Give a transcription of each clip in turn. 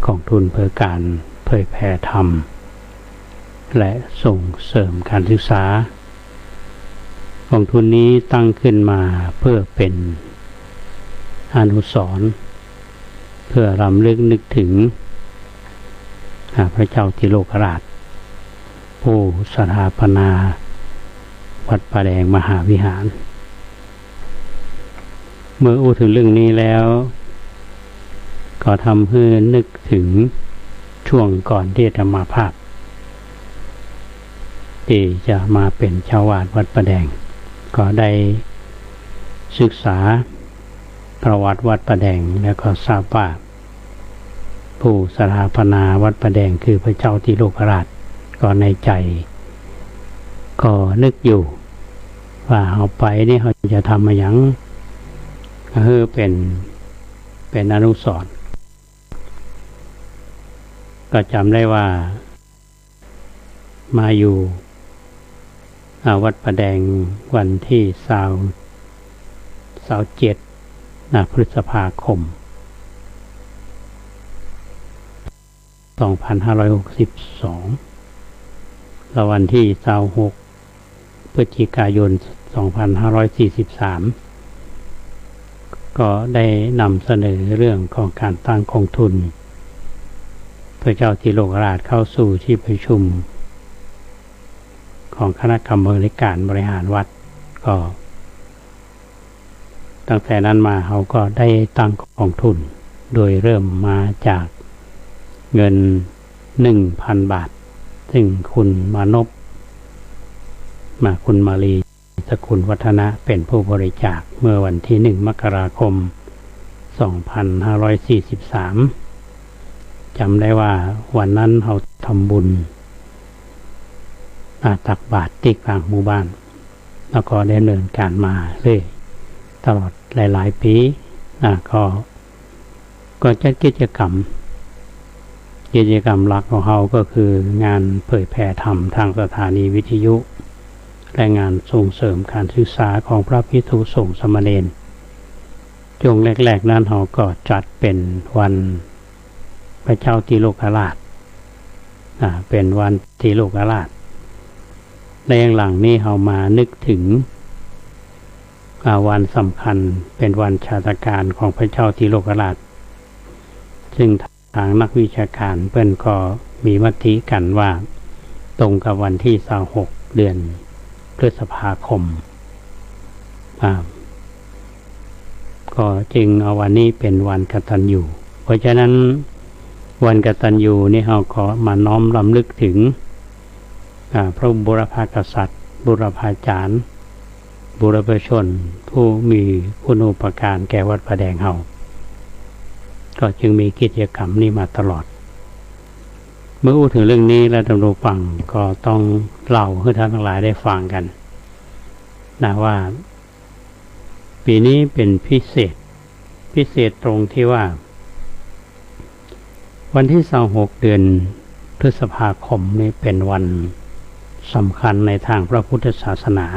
กองทุนเพื่อการเผยแผ่ธรรมและส่งเสริมการศึกษากองทุนนี้ตั้งขึ้นมาเพื่อเป็นอนุสรณ์เพื่อรำลึกนึกถึงพระเจ้าติโลกราชผู้สถาปนาวัดป่าแดงมหาวิหารเมื่ออู้ถึงเรื่องนี้แล้วก็ทำให้นึกถึงช่วงก่อนที่จะมาภาพที่จะมาเป็นเจ้าวาดวัดป่าแดงก็ได้ศึกษาประวัติวัดป่าแดงแล้วก็ทราบว่าผู้สถาปนาวัดป่าแดงคือพระเจ้าติโลกราชก็ในใจก็นึกอยู่ว่าเอาไปนี่เขาจะทำมาอย่างก็คือเป็นอนุสรณ์ก็จำได้ว่ามาอยู่วัดป่าแดงวันที่27พฤษภาคม2562และวันที่26พฤศจิกายน2543ก็ได้นำเสนอเรื่องของการตั้งกองทุนพระเจ้าติโลกราชเข้าสู่ที่ประชุมของคณะกรรมการบริหารวัดก็ตั้งแต่นั้นมาเขาก็ได้ตั้งกองทุนโดยเริ่มมาจากเงิน 1,000 บาทซึ่งคุณมานพคุณมาลีสกุลวัฒนะเป็นผู้บริจาคเมื่อวันที่1 มกราคม 2543จำได้ว่าวันนั้นเขาทำบุญตักบาตรที่กลางหมู่บ้านแล้วก็ได้ดำเนินการมาเลยตลอดหลายๆปีก็จัดกิจกรรมหลักของเขาก็คืองานเผยแผ่ธรรมทางสถานีวิทยุและงานส่งเสริมการศึกษาของพระภิกษุสงฆ์สามเณรช่วงแรกๆนั้นเขาก็จัดเป็นวันพระเจ้าติโลกราชเป็นวันติโลกราชในหลังนี้เขามานึกถึงวันสำคัญเป็นวันชาตการของพระเจ้าติโลกราชซึ่งทางนักวิชาการเพิ่นก็มีมติกันว่าตรงกับวันที่26 เดือนพฤษภาคมก็จึงเอาวันนี้เป็นวันกตัญญูเพราะฉะนั้นวันกตัญญูนี่เราก็มาน้อมรำลึกถึงพระบุรพากษัตริย์บุรพาจารย์บุรพชนผู้มีคุณูปการแก่วัดป่าแดงเฮาก็จึงมีกิจกรรมนี้มาตลอดเมื่อพูดถึงเรื่องนี้แล้วท่านผู้ฟังก็ต้องเล่าให้ท่านทั้งหลายได้ฟังกันว่าปีนี้เป็นพิเศษตรงที่ว่าวันที่26 เดือนพฤษภาคมนี้เป็นวันสำคัญในทางพระพุทธศาสนา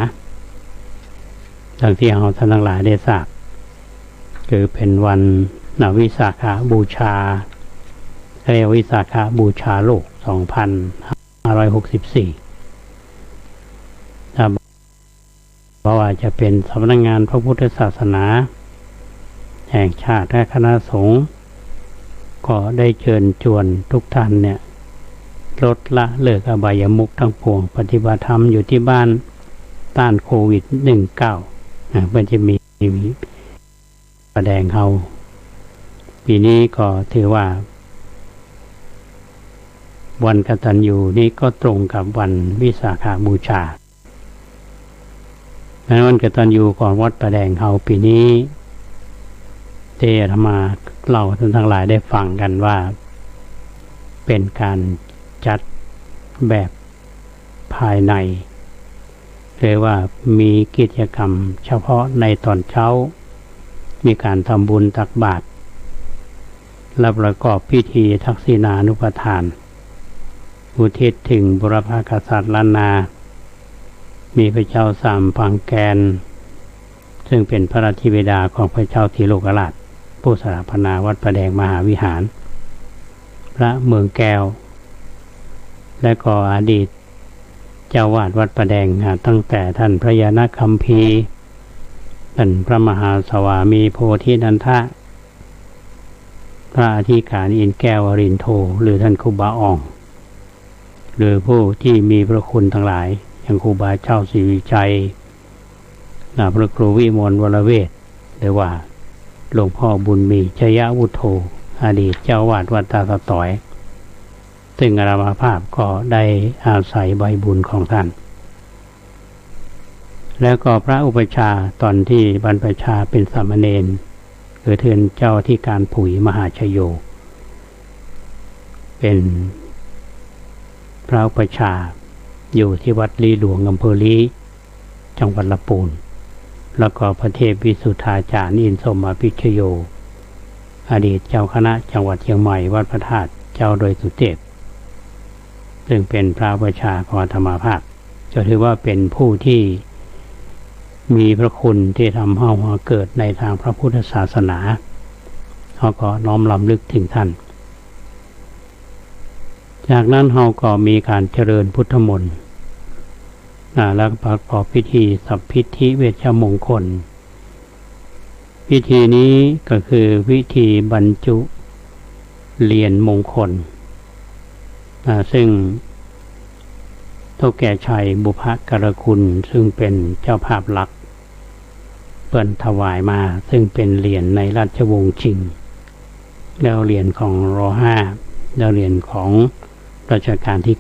ดังที่เราท่านทั้งหลายได้ทราบคือเป็นวันวิสาขบูชาเรียกวิสาขบูชาโลก 2564เพราะว่าจะเป็นสำนักงานพระพุทธศาสนาแห่งชาติและคณะสงฆ์ก็ได้เชิญชวนทุกท่านเนี่ยลดละเลิกอบายมุขทั้งปวงปฏิบัติธรรมอยู่ที่บ้านต้านโควิด -19 เพื่อจะมีแสดงเขาปีนี้ก็ถือว่าวันกตัญญูนี้ก็ตรงกับวันวิสาขบูชาดังนั้นวันกตัญญูของวัดป่าแดงเขาปีนี้เทศมาเล่าท่านทั้งหลายได้ฟังกันว่าเป็นการจัดแบบภายในเรียกว่ามีกิจกรรมเฉพาะในตอนเช้ามีการทำบุญตักบาตรและประกอบพิธีทักษิณานุปทานอุทิศถึงบุรพากษัตริย์ล้านนามีพระเจ้าสามพังแกนซึ่งเป็นพระราชบิดาของพระเจ้าติโลกราชผู้สถาปนาวัดป่าแดงมหาวิหาร พระเมืองแก้วและก็อดีตเจ้าวาดวัดประแดงตั้งแต่ท่านพระยาณคัมภีร์ท่านพระมหาสวามีโพธินันทะพระอธิการอินแก้ววรินโทหรือท่านครูบาอ่องหรือผู้ที่มีพระคุณทั้งหลายอย่างครูบาเจ้าศรีวิชัยพระครูวิมลวรเวทหรือว่าหลวงพ่อบุญมีชยวุฒโธอดีตเจ้าวาดวัดตาสะตอยซึ่งอาตมาภาพก็ได้อาศัยใบบุญของท่านแล้วก็พระอุปชาตอนที่บรรพชาเป็นสามเณรคือเทือนเจ้าที่การผุยมหาชโยเป็นพระอุปชาอยู่ที่วัดลีหลวงอำเภอลีจังหวัดลำพูนแล้วก็พระเทพวิสุทธาจารย์อินทร์สมภิชโยอดีตเจ้าคณะจังหวัดเชียงใหม่วัดพระธาตุเจ้าโดยสุเทพซึ่งเป็นพระอุปชาของอาตมาภาพก็ถือว่าเป็นผู้ที่มีพระคุณที่ทำให้เราเกิดในทางพระพุทธศาสนาเขาก็น้อมรำลึกถึงท่านจากนั้นเราก็มีการเจริญพุทธมนต์แล้วประกอบพิธีสัพพิธิเวชมงคลพิธีนี้ก็คือพิธีบรรจุเหรียญมงคลซึ่งเท่าแก่ชัยบุพกรคุณซึ่งเป็นเจ้าภาพหลักเปิ่นถวายมาซึ่งเป็นเหรียญในราชวงศ์ชิงแล้วเหรียญของร.5แล้วเหรียญของรัชกาลที่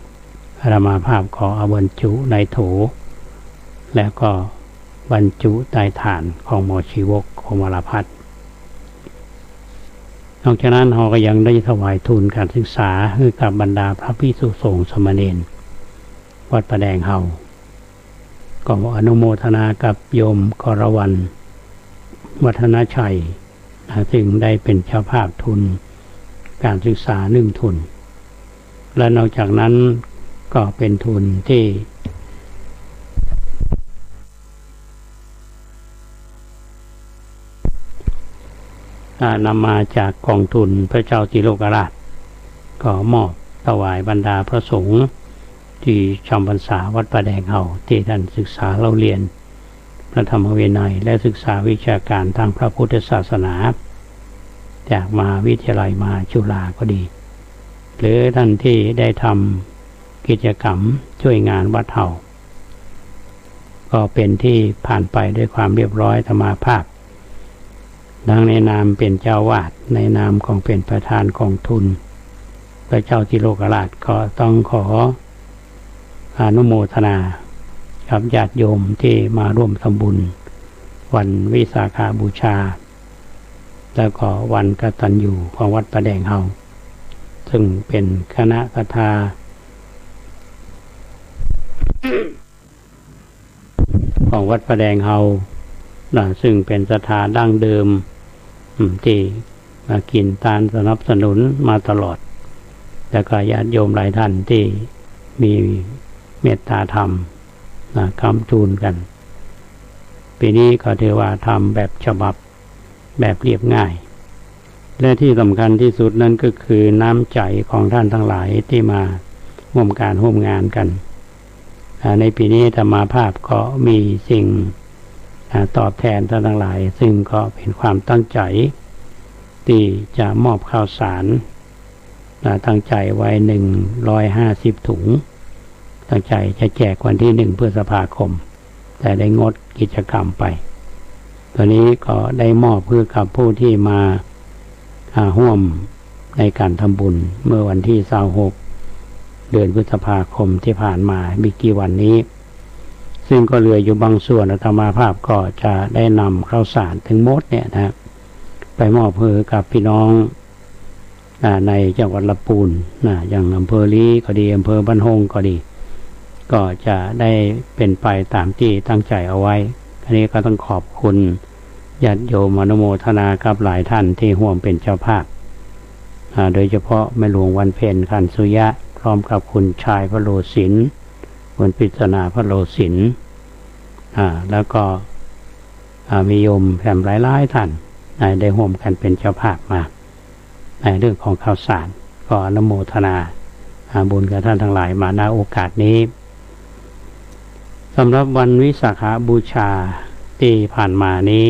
9อาตมาภาพขอเอาบรรจุในโถแล้วก็บรรจุใต้ฐานของหมอชีวกโคมลพัฒน์นอกจากนั้นเราก็ยังได้ถวายทุนการศึกษาให้กับบรรดาพระภิกษุสงฆ์สามเณรวัดประแดงเฮาก็อนุโมทนากับโยมกรวรรณวัฒนชัยซึ่งได้เป็นเจ้าภาพทุนการศึกษา1ทุนและนอกจากนั้นก็เป็นทุนที่นำมาจากกองทุนพระเจ้าติโลกราชก็มอบถวายบรรดาพระสงฆ์ที่จำพรรษาวัดประแดงเฮาที่ท่านศึกษาเล่าเรียนพระธรรมวินัยและศึกษาวิชาการทางพระพุทธศาสนาจากมหาวิทยาลัยมหาจุฬาก็ดีหรือท่านที่ได้ทำกิจกรรมช่วยงานวัดเฮาก็เป็นที่ผ่านไปด้วยความเรียบร้อยธรรมาภาพดังในนามเป็นเจ้าวาดในนามของเป็นประธานกองทุนพระเจ้าติโลกราชก็ต้องขออนุโมทนากับญาติโยมที่มาร่วมทำบุญวันวิสาขบูชาแล้วก็วันกตัญญูของวัดประแดงเฮาซึ่งเป็นคณะคทาของวัดประแดงเฮาซึ่งเป็นศรัทธาดั้งเดิมที่มากินทานสนับสนุนมาตลอดแล้วก็ญาติโยมหลายท่านที่มีเมตตาธรรมคำจูนกันปีนี้ก็ถือว่าทำแบบฉบับแบบเรียบง่ายและที่สำคัญที่สุดนั้นก็คือน้ำใจของท่านทั้งหลายที่มาร่วมการร่วมงานกันในปีนี้ธรรมาภาพก็มีสิ่งตอบแทนท่านทั้งหลายซึ่งก็เป็นความตั้งใจที่จะมอบข้าวสารตั้งใจไว้150ถุงตั้งใจจะแจกวันที่1พฤษภาคมแต่ได้งดกิจกรรมไปตอนนี้ก็ได้มอบเพื่อกับผู้ที่มาร่วมในการทำบุญเมื่อวันที่26เดือนพฤษภาคมที่ผ่านมามีกี่วันนี้ซึ่งก็เหลืออยู่บางส่วนอาตมาภาพก็จะได้นำข้าวสารถึงหมดเนี่ยนะไปมอบเพื่อกับพี่น้องในจังหวัดลำพูนอย่างอำเภอลีก็ดีอำเภอบ้านฮงก็ดีก็จะได้เป็นไปตามที่ตั้งใจเอาไว้อันนี้ก็ต้องขอบคุณญาติโยมอนุโมทนากับหลายท่านที่ร่วมเป็นเจ้าภาพโดยเฉพาะแม่หลวงวันเพ็ญขันสุยะพร้อมกับคุณชายพระโลศิลป์คุณปริศนาพระโลศิลป์แล้วก็มีโยมแผ่หลายท่านได้ร่วมกันเป็นเจ้าภาพมาในเรื่องของข้าวสาร ก็อนุโมทนาบุญกับท่านทั้งหลายมาณโอกาสนี้สำหรับวันวิสาขบูชาที่ผ่านมานี้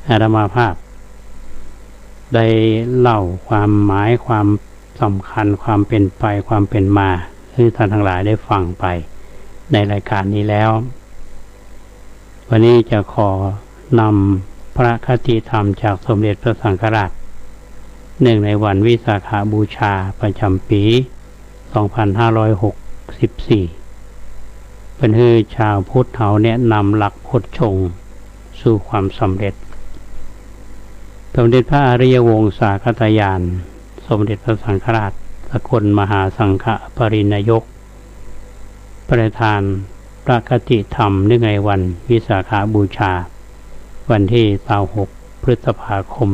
อาตมาภาพได้เล่าความหมายความสำคัญความเป็นไปความเป็นมาให้ท่านทั้งหลายได้ฟังไปในรายการนี้แล้ววันนี้จะขอนำพระคติธรรมจากสมเด็จพระสังฆราชเนื่องในวันวิสาขบูชาประจำปี 2564 เป็นให้ชาวพุทธเขาแนะนำหลักโพชฌงค์สู่ความสำเร็จสมเด็จพระอริยวงศาคตญาณสมเด็จพระสังฆราชสกลมหาสังฆปรินายกประธานพระคติธรรมเนื่องในวันวิสาขบูชาวันที่26 พฤษภาคม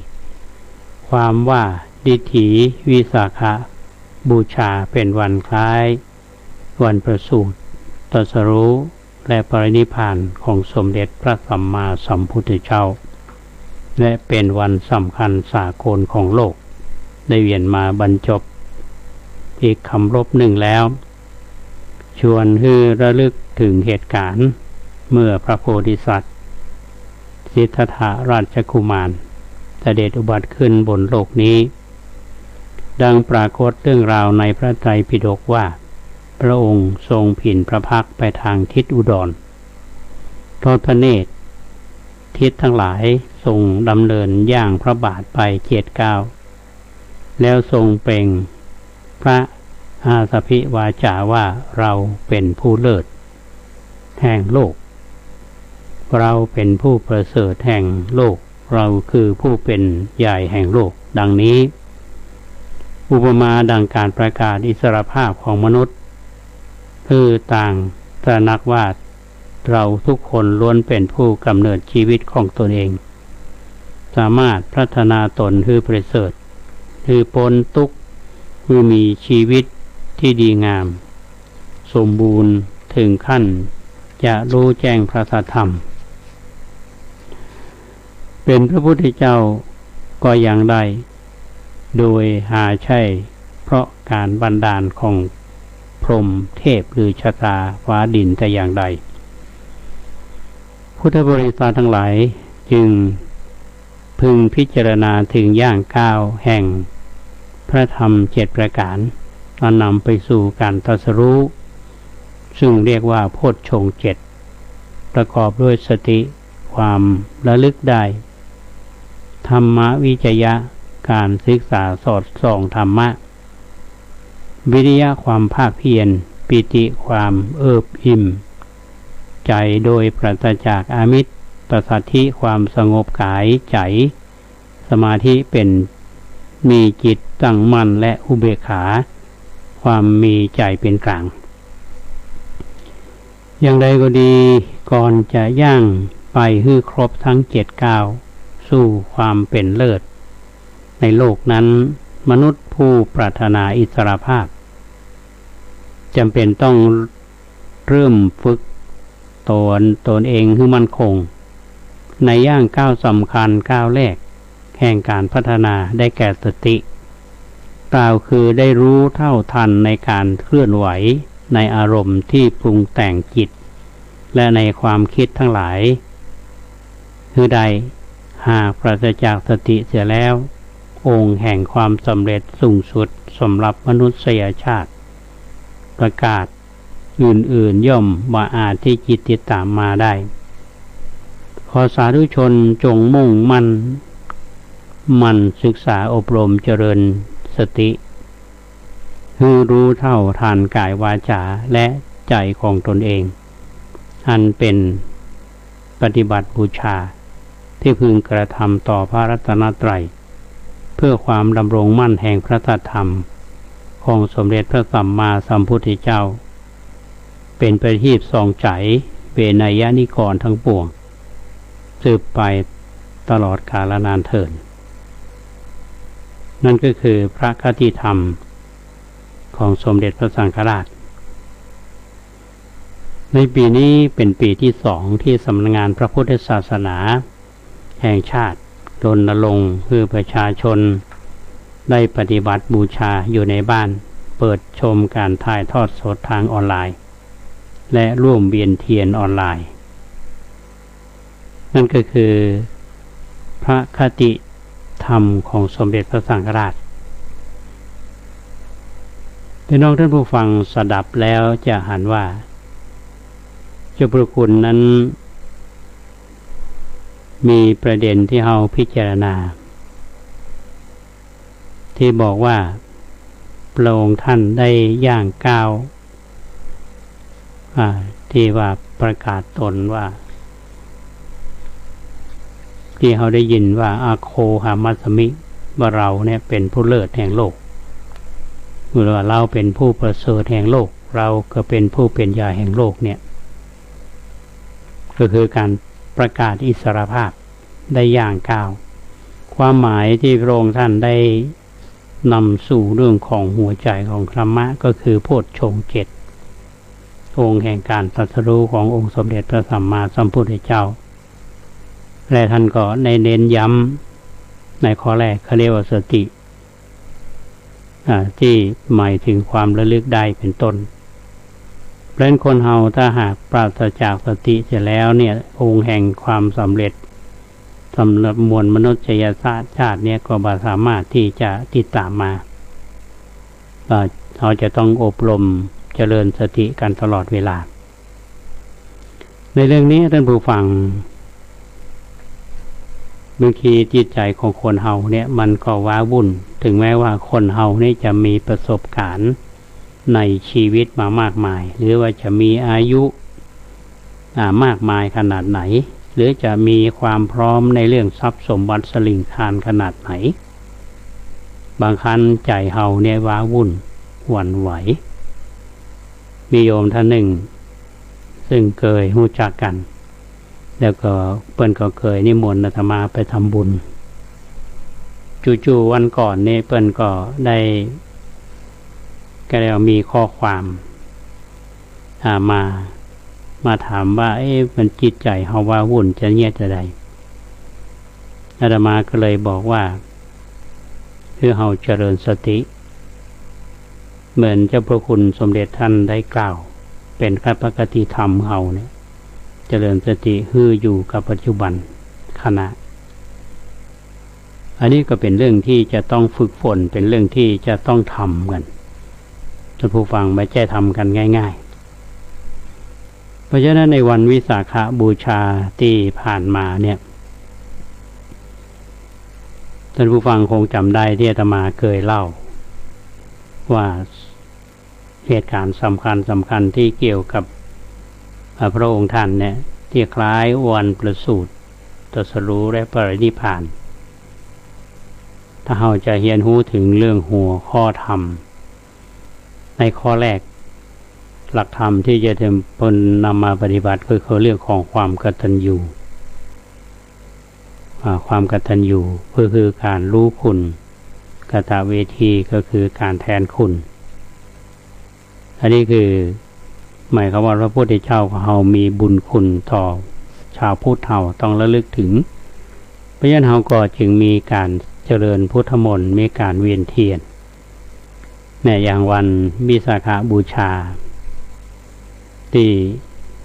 2564 ความว่าดิถีวิสาขบูชาเป็นวันคล้ายวันประสูติตรัสรู้และปรินิพพานของสมเด็จพระสัมมาสัมพุทธเจ้าและเป็นวันสำคัญสากลของโลกได้เวียนมาบรรจบอีกคำรบหนึ่งแล้วชวนให้ระลึกถึงเหตุการณ์เมื่อพระโพธิสัตว์สิทธัตถะราชกุมารเสด็จอุบัติขึ้นบนโลกนี้ดังปรากฏเรื่องราวในพระไตรปิฎกว่าพระองค์ทรงผินพระพักตร์ไปทางทิศอุดรทอดพระเนตรทิศทั้งหลายทรงดำเนินย่างพระบาทไป7 ก้าวแล้วทรงเปล่งพระอาสพิวาจาว่าเราเป็นผู้เลิศแห่งโลกเราเป็นผู้ประเสริฐแห่งโลกเราคือผู้เป็นใหญ่แห่งโลกดังนี้อุปมาดังการประกาศอิสรภาพของมนุษย์คือต่างตระหนักว่าเราทุกคนล้วนเป็นผู้กำเนิดชีวิตของตนเองสามารถพัฒนาตนให้ประเสริฐคือพ้นทุกข์คือมีชีวิตที่ดีงามสมบูรณ์ถึงขั้นจะรู้แจ้งพระธรรมเป็นพระพุทธเจ้าก็ยังได้โดยหาใช่เพราะการบันดาลของพรหมเทพหรือชะตาฟ้าดินแต่อย่างใดพุทธบริษัททั้งหลายจึงพึงพิจารณาถึงย่างก้าวแห่งพระธรรม7 ประการนำไปสู่การตรัสรู้ซึ่งเรียกว่าโพชฌงค์ 7ประกอบด้วยสติความระลึกได้ธรรมวิจยะการศึกษาสอดส่องธรรมะวิริยะความภาคเพียรปิติความเอิบอิ่มใจโดยปราศจากอามิตรปัสสัทธิความสงบกายใจสมาธิเป็นมีจิตตั้งมั่นและอุเบกขาความมีใจเป็นกลางอย่างใดก็ดีก่อนจะย่างไปให้ครบทั้ง7 ก้าวสู่ความเป็นเลิศในโลกนั้นมนุษย์ผู้ปรารถนาอิสรภาพจำเป็นต้องเริ่มฝึกตนเองให้มั่นคงในย่างก้าวสำคัญก้าวแรกแห่งการพัฒนาได้แก่สติกล่าวคือได้รู้เท่าทันในการเคลื่อนไหวในอารมณ์ที่ปรุงแต่งจิตและในความคิดทั้งหลายคือใดหากปราศจากสติเสียแล้วองค์แห่งความสำเร็จสูงสุดสำหรับมนุษยชาติประกาศอื่นๆย่อมบ่อาจที่จิตติดตามมาได้ขอสาธุชนจงมุ่งมั่นศึกษาอบรมเจริญสติให้รู้เท่าทันกายวาจาและใจของตนเองอันเป็นปฏิบัติบูชาที่พึงกระทำต่อพระรัตนตรัยเพื่อความดำรงมั่นแห่งพระธรรมของสมเด็จพระสัมมาสัมพุทธเจ้าเป็นประทีปส่องใจเวไนยนิกรทั้งปวงสืบไปตลอดกาลนานเถิดนั่นก็คือพระคติธรรมของสมเด็จพระสังฆราชในปีนี้เป็นปีที่2ที่สำนักงานพระพุทธศาสนาแห่งชาติ รณรงค์เพื่อประชาชนได้ปฏิบัติบูชาอยู่ในบ้านเปิดชมการถ่ายทอดสดทางออนไลน์และร่วมเวียนเทียนออนไลน์นั่นก็คือพระคติธรรมของสมเด็จพระสังฆราชพี่น้องท่านผู้ฟังสดับแล้วจะหันว่าเจ้าพระคุณนั้นมีประเด็นที่เราพิจารณาที่บอกว่าพระองค์ท่านได้ย่างก้าวที่ว่าประกาศตนว่าที่เราได้ยินว่าอาโคหามัสมิว่าเราเนี่ยเป็นผู้เลิศแห่งโลกหรือว่าเราเป็นผู้ประเสริฐแห่งโลกเราก็เป็นผู้เป็นใหญ่แห่งโลกเนี่ยก็คือการประกาศอิสรภาพได้ย่างก้าวความหมายที่พระองค์ท่านได้นำสู่เรื่องของหัวใจของธรรมะก็คือโพชฌงค์ 7องค์แห่งการตรัสรู้ขององค์สมเด็จพระสัมมาสัมพุทธเจ้าและท่านก็ในเน้นย้ำในข้อแรกเขาเรียกว่าสติที่หมายถึงความระลึกได้เป็นต้นเพราะฉะนั้นคนเฮาถ้าหากปราศจากสติเสียแล้วเนี่ยองค์แห่งความสำเร็จสำหรับมวลมนุษยชาติเนี่ยก็บ่สามารถที่จะติดตามมาเราจะต้องอบรมเจริญสติกันตลอดเวลาในเรื่องนี้ท่านผู้ฟังบางทีจิตใจของคนเฮาเนี่ยมันก็ว้าวุ่นถึงแม้ว่าคนเฮานี่จะมีประสบการณ์ในชีวิตมามากมายหรือว่าจะมีอายุมากมายขนาดไหนหรือจะมีความพร้อมในเรื่องทรัพย์สมบัติสลิ่งคานขนาดไหนบางครั้งใจเฮาเนี่ยว้าวุ่นหวั่นไหวมีโยมท่านหนึ่งซึ่งเคยรู้จักกันแล้วก็เปิ้นก็เคยนิมนต์อาตมาไปทำบุญจู่ๆวันก่อนนี่เปิ้นก็ได้มีข้อความมาถามว่ามันจิตใจเฮาว่าวุ่นจะเงียบจะใดอาตมาก็เลยบอกว่าคือเฮาเจริญสติเหมือนเจ้าพระคุณสมเด็จท่านได้กล่าวเป็นคติคติธรรมเฮาเนี่ยเจริญสติฮืออยู่กับปัจจุบันขณะอันนี้ก็เป็นเรื่องที่จะต้องฝึกฝนเป็นเรื่องที่จะต้องทำกันท่านผู้ฟังไม่ใช่ทำกันง่ายๆเพราะฉะนั้นในวันวิสาขบูชาที่ผ่านมาเนี่ยท่านผู้ฟังคงจำได้ที่อาตมาเคยเล่าว่าเหตุการณ์สำคัญที่เกี่ยวกับพระองค์ท่านเนี่ยที่คล้ายวันประสูติตรัสรู้และปรินิพพานถ้าเราจะเรียนรู้ถึงเรื่องหัวข้อธรรมในข้อแรกหลักธรรมที่จะนำมาปฏิบัติคือเรื่องของความกตัญญูความกตัญญูคือการรู้คุณกตเวทีก็คือการแทนคุณอันนี้คือหมายความว่าพระพุทธเจ้าของเรามีบุญคุณต่อชาวพุทธเราต้องระลึกถึงเพราะฉะนั้นเราก็จึงมีการเจริญพุทธมนต์มีการเวียนเทียนเนี่ยอย่างวันวิสาขบูชาที่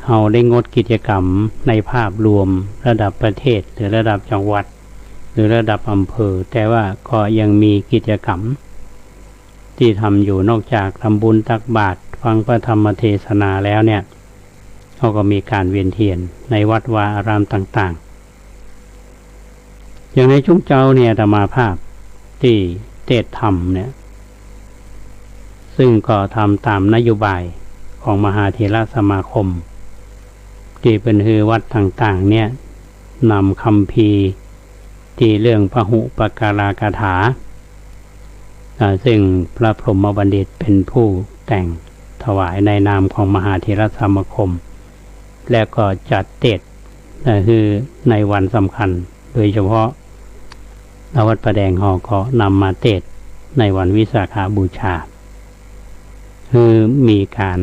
เราได้งดกิจกรรมในภาพรวมระดับประเทศหรือระดับจังหวัดหรือระดับอำเภอแต่ว่าก็ยังมีกิจกรรมที่ทำอยู่นอกจากทำบุญตักบาตรฟังพระธรรมเทศนาแล้วเนี่ยเขาก็มีการเวียนเทียนในวัดวาอารามต่างๆอย่างในชุมเจ้าเนี่ยอาตมาภาพที่เทศธรรมเนี่ยซึ่งก็ทำตามนโยบายของมหาเถรสมาคมที่เป็นวัดต่างๆเนี่ยนำคัมภีร์ที่เรื่องพหุปการากถาซึ่งพระพรหมบัณฑิตเป็นผู้แต่งถวายในนามของมหาเถรสมาคมและก็จัดเทศคือในวันสำคัญโดยเฉพาะวัดประแดงหอก็นำมาเทศในวันวิสาขบูชาคือมีการ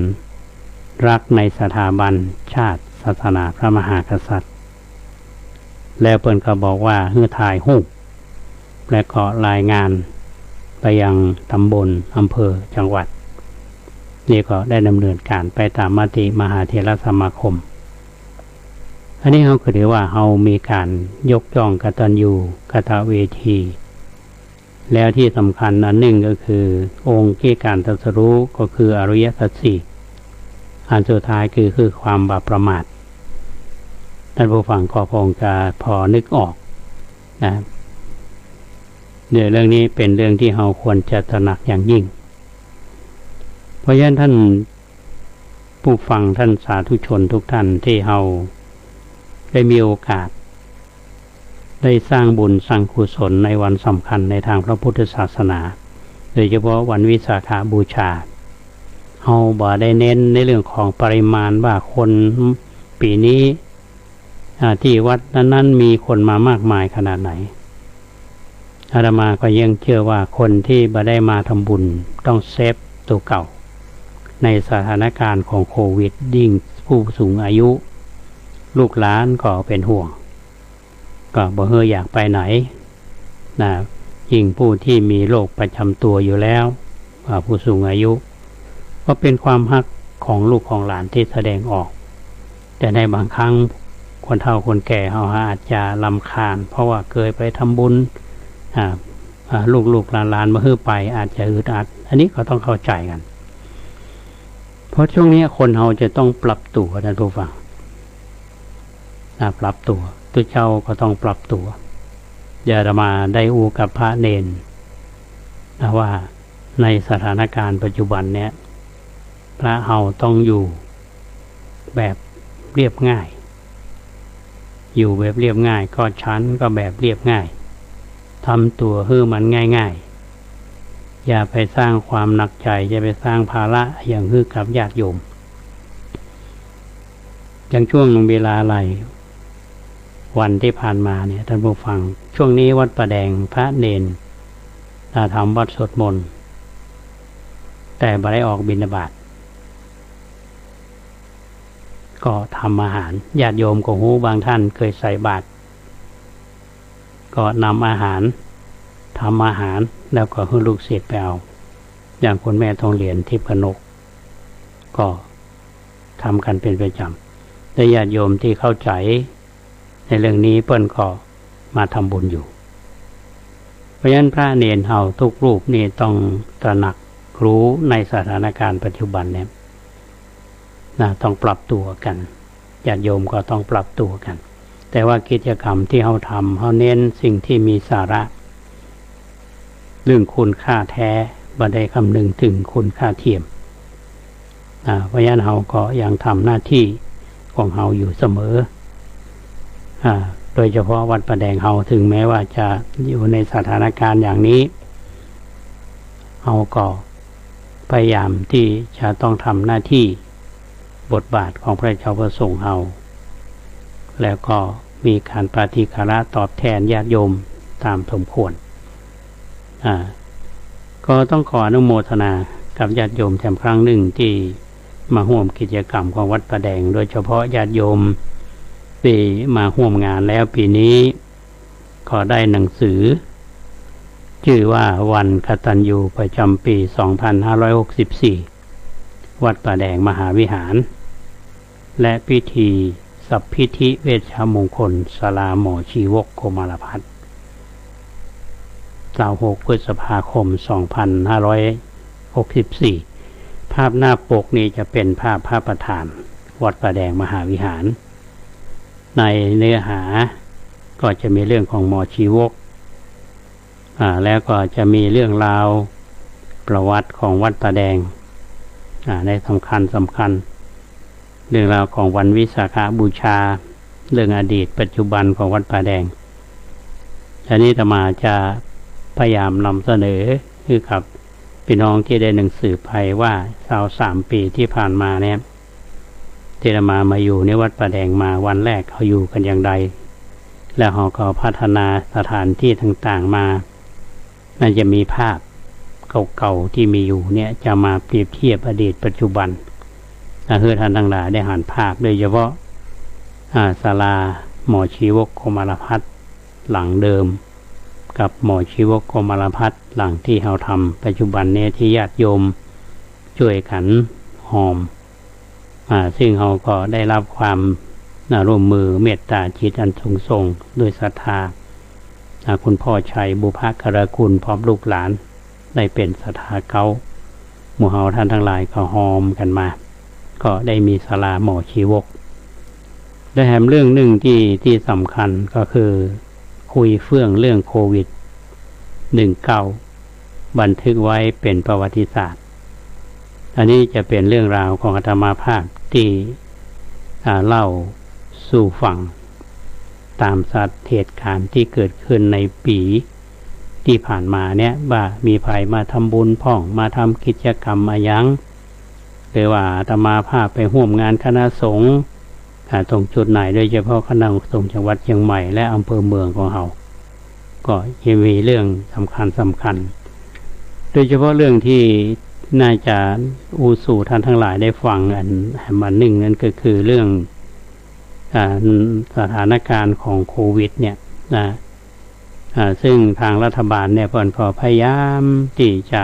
รักในสถาบันชาติศาสนาพระมหากษัตริย์ แล้วเปิ้นก็บอกว่าให้ถ่ายรูปและก็รายงานไปยังตำบลอำเภอจังหวัดนี่ก็ได้ดำเนินการไปตามมติมหาเถรสมาคมอันนี้เขาก็ถือว่าเขามีการยกย่องกตัญญูกตเวทีแล้วที่สำคัญอันหนึ่งก็คือองค์ที่การตรัสรู้ก็คืออริยสัจสี่อันสุดท้ายคือความบาปประมาทท่านผู้ฟังก็คงจะพอนึกออกนะเรื่องนี้เป็นเรื่องที่เราควรจะตระหนักอย่างยิ่งเพราะฉะนั้นท่านผู้ฟังท่านสาธุชนทุกท่านที่เราได้มีโอกาสได้สร้างบุญสร้างกุศลในวันสำคัญในทางพระพุทธศาสนาโดยเฉพาะวันวิสาขบูชาเราบ่ได้เน้นในเรื่องของปริมาณว่าคนปีนี้ที่วัดนั้นมีคนมามากมายขนาดไหนอาตมาก็ยังเชื่อว่าคนที่บ่ได้มาทำบุญต้องเซฟตัวเก่าในสถานการณ์ของโควิดยิ่งผู้สูงอายุลูกหลานก็เป็นห่วงก็บ่อยากไปไหนนะยิ่งผู้ที่มีโรคประจำตัวอยู่แล้วผู้สูงอายุก็เป็นความฮักของลูกของหลานที่แสดงออกแต่ในบางครั้งคนเฒ่าคนแก่เขาอาจจะรำคาญเพราะว่าเคยไปทำบุญลูกหลานมาฮื้อไปอาจจะอึดอัดอันนี้ก็ต้องเข้าใจกันเพราะช่วงนี้คนเราจะต้องปรับตัวท่านผู้ฟังปรับตัวตัวเจ้าก็ต้องปรับตัวอย่ามาได้อูกับพระเนนนะว่าในสถานการณ์ปัจจุบันเนี้ยพระเราต้องอยู่แบบเรียบง่ายอยู่แบบเรียบง่ายก็ชั้นก็แบบเรียบง่ายทำตัวให้มันง่ายๆอย่าไปสร้างความหนักใจอย่าไปสร้างภาระอย่างฮือกับญาติโยมอย่างช่วงเวลาอะไรวันที่ผ่านมาเนี่ยท่านผู้ฟังช่วงนี้วัดประแดงพระเนนทำวัดสวดมนต์แต่ไม่ได้ออกบิณฑบาตก็ทำอาหารญาติโยมของหูบางท่านเคยใส่บาตรก็นำอาหารทำอาหารแล้วก็ให้ลูกศิษย์ไปเอาอย่างคุณแม่ทองเหรียญทิพย์กนกก็ทำกันเป็นประจำแต่ญาติโยมที่เข้าใจในเรื่องนี้เปิ้นก็มาทำบุญอยู่เพราะฉะนั้นพระเนรเฮาทุกรูปนี่ต้องตระหนักรู้ในสถานการณ์ปัจจุบันเนี่ยต้องปรับตัวกันญาติโยมก็ต้องปรับตัวกันแต่ว่ากิจกรรมที่เขาทำเขาเน้นสิ่งที่มีสาระเรื่องคุณค่าแท้บ่ได้คำนึงถึงคุณค่าเทียมเพราะฉะนั้นเขาก็ยังทำหน้าที่ของเขาอยู่เสมอโดยเฉพาะวัดประแดงเขาถึงแม้ว่าจะอยู่ในสถานการณ์อย่างนี้เขาก็พยายามที่จะต้องทำหน้าที่บทบาทของพระเจ้าประสงค์เราแล้วก็มีการปฏิฆาตอบแทนญาติโยมตามสมควรก็ต้องขออนุโมทนากับญาติโยมแถมครั้งหนึ่งที่มาร่วมกิจกรรมของวัดประแดงโดยเฉพาะญาติโยมที่มาร่วมงานแล้วปีนี้ก็ได้หนังสือชื่อว่าวันกตัญญูประจำปี 2564 วัดประแดงมหาวิหารและพิธีสัพพิธิเวชมงคลศาลาหมอชีวกโกมารพัฒน์26 พฤษภาคม 2564 ภาพหน้าปกนี้จะเป็นภาพพระประธานวัดประแดงมหาวิหารในเนื้อหาก็จะมีเรื่องของหมอชีวกแล้วก็จะมีเรื่องราวประวัติของวัดประแดงในสำคัญเรื่องราวของวันวิสาขบูชาเรื่องอดีตปัจจุบันของวัดประแดงอันนี้อาตมาจะพยายามนำเสนอคือกับพี่น้องที่ได้หนังสือไปว่า23 ปีที่ผ่านมาเนี่ยที่อาตมาอยู่ในวัดประแดงมาวันแรกเขาอยู่กันอย่างไรแล้วเขาก็พัฒนาสถานที่ต่างๆมามันจะมีภาพเก่าๆที่มีอยู่เนี่ยจะมาเปรียบเทียบอดีตปัจจุบันเพื่อท่านทั้งหลายได้หันภาพโดยเฉพาะศาลา หมอชีวกโกมารพัฒน์หลังเดิมกับหมอชีวกโกมารพัฒน์หลังที่เราทำปัจจุบันนี้ที่ญาติโยมช่วยกันหอมซึ่งเราก็ได้รับความร่วมมือเมตตาจิตอันสูงส่งด้วยศรัทธาคุณพ่อชัยบุพกรคุณพร้อมลูกหลานได้เป็นศรัทธาเก้าหมู่เฮาท่านทั้งหลายก็หอมกันมาก็ได้มีศาลาหมอชีวกได้แถมเรื่องหนึ่งที่สำคัญก็คือคุยเฟื่องเรื่องโควิด-19 บันทึกไว้เป็นประวัติศาสตร์อันนี้จะเป็นเรื่องราวของอาตมาภาพที่เล่าสู่ฟังตามเหตุการณ์ที่เกิดขึ้นในปีที่ผ่านมาเนี่ยว่ามีภัยมาทำบุญพ่องมาทำกิจกรรมมายังหรือว่าอาตมาภาพไปร่วมงานคณะสงฆ์ตรงจุดไหนโดยเฉพาะคณะสงฆ์จังหวัดเชียงใหม่และอำเภอเมืองของเราก็ยังมีเรื่องสำคัญโดยเฉพาะเรื่องที่น่าจะสู่ท่านทั้งหลายได้ฟังอันมาหนึ่งนั่นก็คือเรื่องสถานการณ์ของโควิดเนี่ยซึ่งทางรัฐบาลเนี่ยก็พยายามที่จะ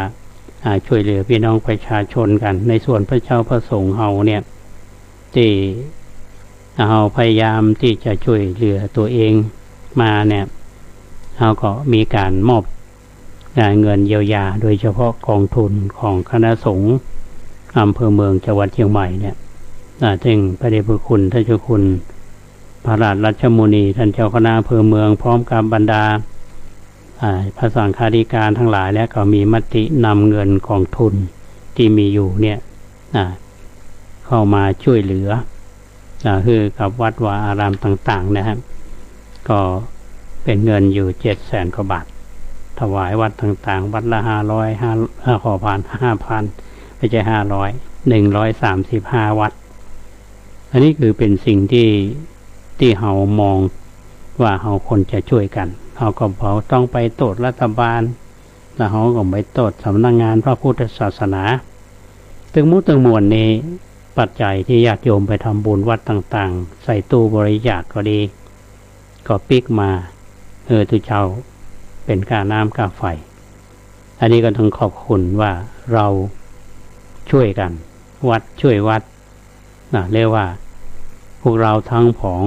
ช่วยเหลือพี่น้องประชาชนกันในส่วนพระเจ้าพระสงฆ์เฮาเนี่ยที่เราพยายามที่จะช่วยเหลือตัวเองมาเนี่ยเราก็มีการมอบเงินเยียวยาโดยเฉพาะกองทุนของคณะสงฆ์อำเภอเมืองจังหวัดเชียงใหม่เนี่ยซึ่งพระเดชพระคุณท่านเจ้าคุณพระราชรัชมุนีท่านเจ้าคณะอำเภอเมืองพร้อมกับบรรดาพระสังฆาธิการทั้งหลายและก็มีมตินำเงินกองทุนที่มีอยู่เนี่ยเข้ามาช่วยเหลือคือกับวัดวาอารามต่างๆนะครับก็เป็นเงินอยู่700,000 กว่าบาทถวายวัดต่างๆวัดละ500ไม่ใช่135 วัดอันนี้คือเป็นสิ่งที่เรามองว่าเราคนจะช่วยกันเราก็ต้องไปโทษรัฐบาลแล้วเราก็ไปโทษสำนักงานพระพุทธศาสนาตึงมุตึงมวลนี้ปัจจัยที่ญาติโยมไปทำบุญวัดต่างๆใส่ตู้บริจาคก็ดีก็ปิกมาทุกเจ้าเป็นค่าน้ำค่าไฟอันนี้ก็ต้องขอบคุณว่าเราช่วยกันวัดช่วยวัดเรียกว่าพวกเราทั้งของ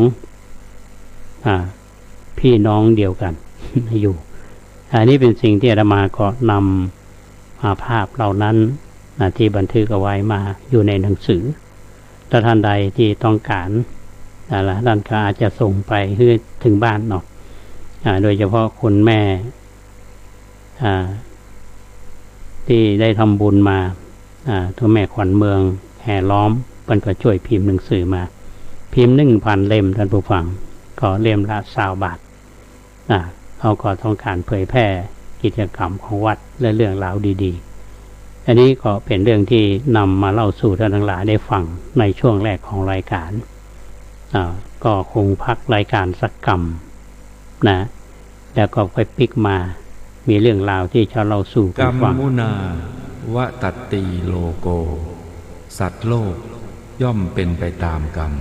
พี่น้องเดียวกัน อยู่อันนี้เป็นสิ่งที่อาตมาก็นำภาพเหล่านั้นที่บันทึกเอาไว้มาอยู่ในหนังสือถ้าท่านใดที่ต้องการท่านก็อาจจะส่งไปให้ถึงบ้านเนาะโดยเฉพาะคุณแม่ที่ได้ทำบุญมาตัวแม่ขวัญเมืองแห่ล้อมมันก็ช่วยพิมพ์หนังสือมาพิมพ์ 1,000 เล่มท่านผู้ฟังก็เล่มละ20 บาทเขาก็ต้องการเผยแพร่กิจกรรมของวัดและเรื่องราวดีๆอันนี้ก็เป็นเรื่องที่นำมาเล่าสู่ท่านทั้งหลายได้ฟังในช่วงแรกของรายการก็คงพักรายการสักกรรมแล้วก็ไปปิกมามีเรื่องราวที่จะเล่าสู่กันฟังกัมมุนาวะตัตติโลโกสัตว์โลกย่อมเป็นไปตามกรรม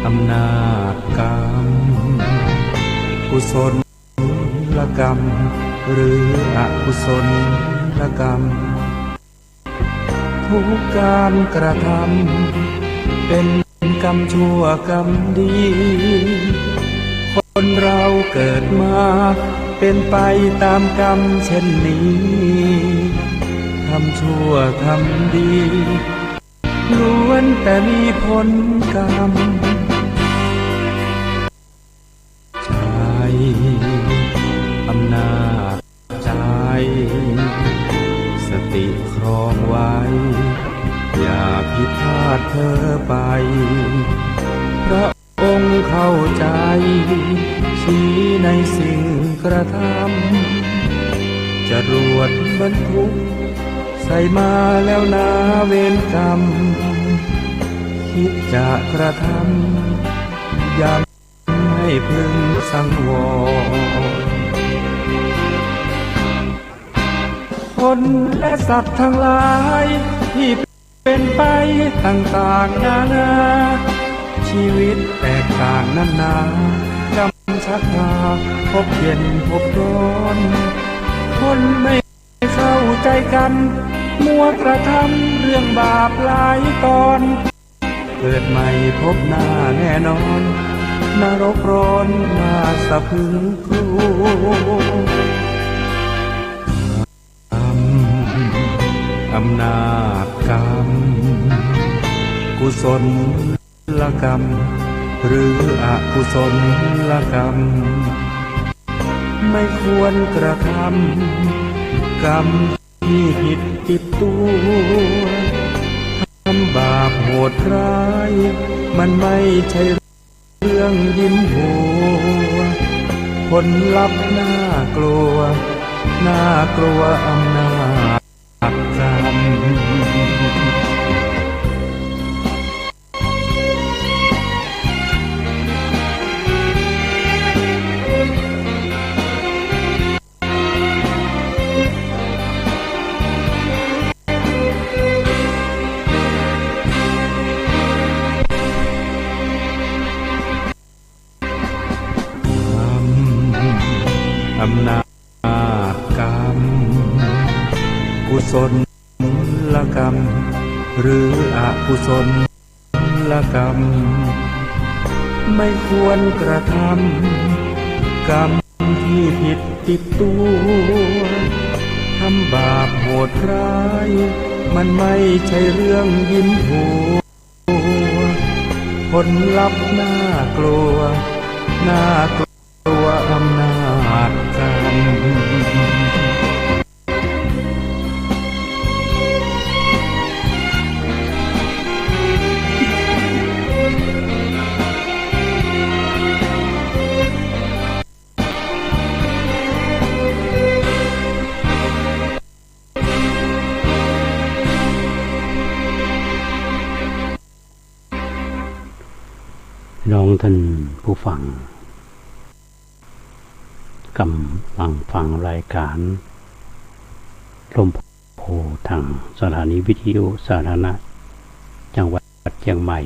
อำนาจกรรมกุศลกรรมหรืออกุศลกรรมทุกการกระทำเป็นกรรมชั่วกรรมดีคนเราเกิดมาเป็นไปตามกรรมเช่นนี้ทำชั่วทำดีล้วนแต่มีผลกรรมใช้อำนาจใจ เธอไปพระองค์เข้าใจชี้ในสิ่งกระทำจรวดบรรทุกใส่มาแล้วนาเวรกรรมคิดจะกระทำย้ำให้พึงสังวรคนและสัตว์ทั้งหลายที่เป็นไปต่างๆนานาชีวิตแตกต่างนานากรรมชักพาพบเย็นพบร้อนคนไม่เข้าใจกันมัวกระทำเรื่องบาปหลายตอนเกิดใหม่พบหน้าแน่นอนนรกร้อนน่าสะพรึงกลัวอำนาจกรรมกุศลกรรมหรืออกุศลกรรมไม่ควรกระทำกรรมที่ผิดติดตัวทำบาปโหดร้ายมันไม่ใช่เรื่องยิ้มหัวผลลัพธ์น่ากลัวน่ากลัวอำนาจกรรมอำนาจกรรมกุศลกรรมหรืออกุศลกรรมไม่ควรกระทำกรรมที่ผิดติดตัวทำบาปโหดร้ายมันไม่ใช่เรื่องยิ้มหัวผลลัพธ์น่ากลัวน่ากลัวอำนาจกรรมน้องท่านผู้ฟังกำลังฟังรายการลมโพทางสถานีวิทยุสาธารณะจังหวัดเชียงใหม่